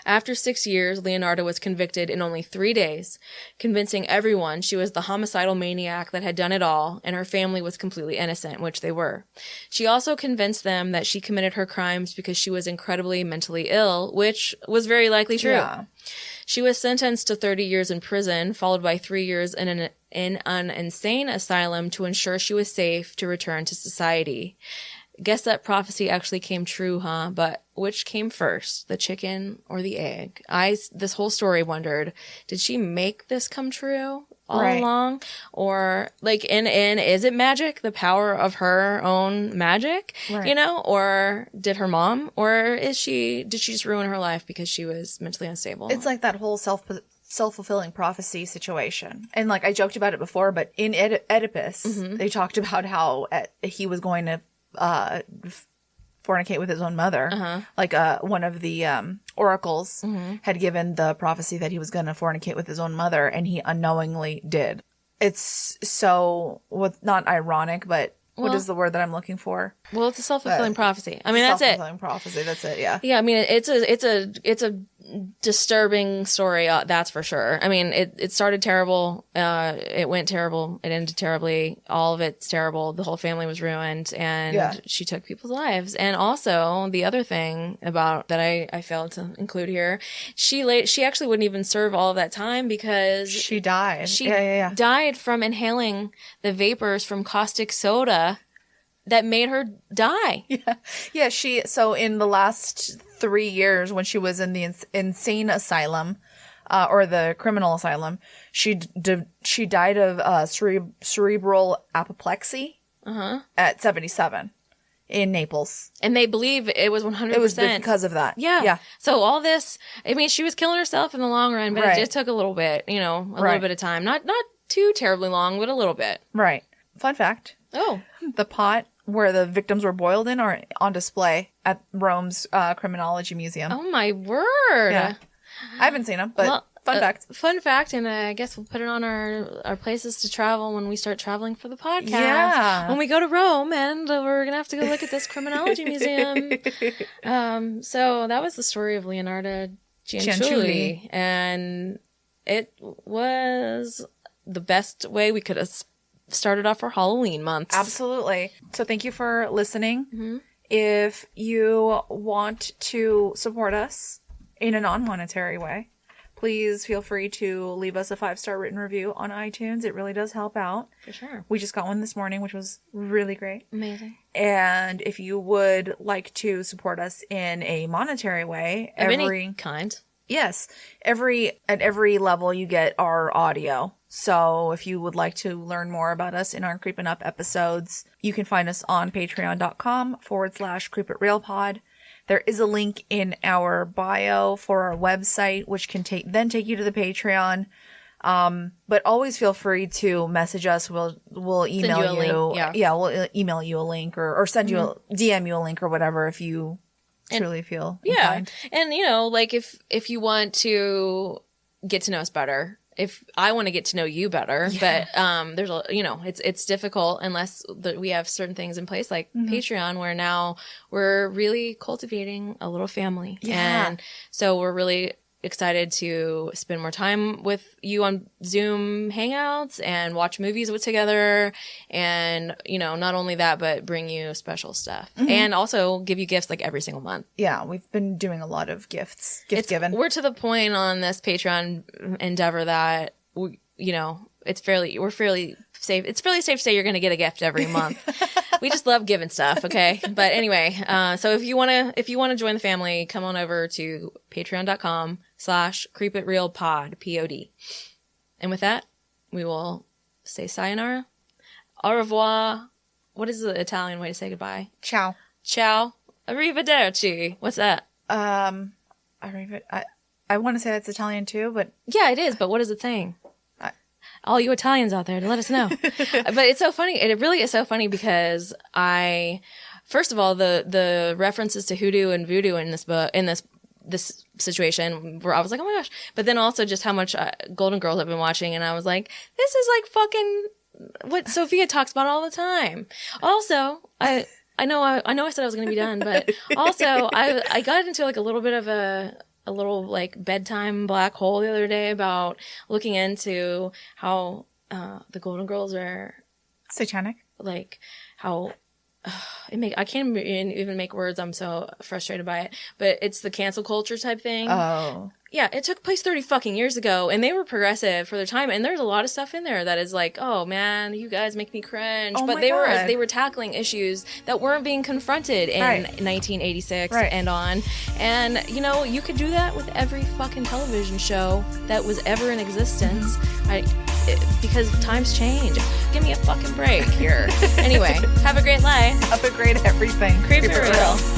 After 6 years, Leonarda was convicted in only 3 days, convincing everyone she was the homicidal maniac that had done it all, and her family was completely innocent, which they were. She also convinced them that she committed her crimes because she was incredibly mentally ill, which was very likely true. Yeah. She was sentenced to 30 years in prison, followed by 3 years in an insane asylum to ensure she was safe to return to society. Guess that prophecy actually came true, huh? But which came first, the chicken or the egg? This whole story wondered, did she make this come true all along? Or like, is it magic? The power of her own magic, you know? Or did her mom? Or did she just ruin her life because she was mentally unstable? It's like that whole self-fulfilling prophecy situation. And like I joked about it before, but in Oedipus, they talked about how he was going to fornicate with his own mother. Like one of the oracles had given the prophecy that he was going to fornicate with his own mother, and he unknowingly did. It's so not ironic, but what is the word that I'm looking for? Well, it's a self-fulfilling prophecy. I mean, that's it. Self-fulfilling prophecy. That's it. Yeah. Yeah. I mean, it's a disturbing story. That's for sure. I mean, it started terrible. It went terrible. It ended terribly. All of it's terrible. The whole family was ruined, and she took people's lives. And also the other thing about that I failed to include here, she actually wouldn't even serve all of that time because she died. She died from inhaling the vapors from caustic soda that made her die. Yeah. So in the last 3 years when she was in the insane asylum, or the criminal asylum, she died of cerebral apoplexy at 77 in Naples. And they believe it was 100%. It was because of that. Yeah. So all this, I mean, she was killing herself in the long run, but it just took a little bit, a little bit of time. Not too terribly long, but a little bit. Right. Fun fact. Oh. The pot where the victims were boiled in are on display at Rome's Criminology Museum. Oh, my word. Yeah. I haven't seen them, but fun fact. Fun fact, and I guess we'll put it on our places to travel when we start traveling for the podcast. Yeah. When we go to Rome, and we're going to have to go look at this Criminology Museum. So that was the story of Leonarda Cianciulli. And it was the best way we could have started off our Halloween month. Absolutely. So thank you for listening. If you want to support us in a non-monetary way, please feel free to leave us a 5-star written review on iTunes. It really does help out. For sure. We just got one this morning, which was really great. Amazing. And if you would like to support us in a monetary way, of any kind. Yes. At every level you get our audio. So if you would like to learn more about us in our Creepin' Up episodes, you can find us on patreon.com/creepitrealpod. There is a link in our bio for our website, which can then take you to the Patreon. But always feel free to message us. We'll email you. We'll email you a link or send you DM you a link or whatever if you truly feel inclined. And like if you want to get to know us better, if I want to get to know you better, but there's it's difficult unless we have certain things in place like Patreon, where now we're really cultivating a little family. And so we're really excited to spend more time with you on Zoom hangouts and watch movies together, and not only that, but bring you special stuff and also give you gifts like every single month. Yeah, we've been doing a lot of gift giving. We're to the point on this Patreon endeavor that we're fairly safe. It's fairly safe to say you're going to get a gift every month. We just love giving stuff. Okay. But anyway, so if you want to join the family, come on over to patreon.com/creepitrealpod, POD. And with that, we will say sayonara, au revoir. What is the Italian way to say goodbye? Ciao. Ciao. Arrivederci. What's that? I want to say that's Italian too, but yeah, it is. But what is it saying? All you Italians out there to let us know. But it's so funny. It really is so funny because first of all, the references to hoodoo and voodoo in this book, in this situation, where I was like, oh my gosh. But then also just how much Golden Girls I've been watching, and I was like, this is like fucking what Sophia talks about all the time. Also, I know I said I was going to be done, but also I got into like a little bit of a a little like bedtime black hole the other day about looking into how the Golden Girls are satanic. Like how I can't even make words. I'm so frustrated by it. But it's the cancel culture type thing. Oh. Yeah, it took place 30 fucking years ago, and they were progressive for their time, and there's a lot of stuff in there that is like, oh man, you guys make me cringe. Oh but my they God. were tackling issues that weren't being confronted in 1986 and on. And you know, you could do that with every fucking television show that was ever in existence. Because times change. Give me a fucking break here. Anyway, have a great life. Have a great everything. Creep it real.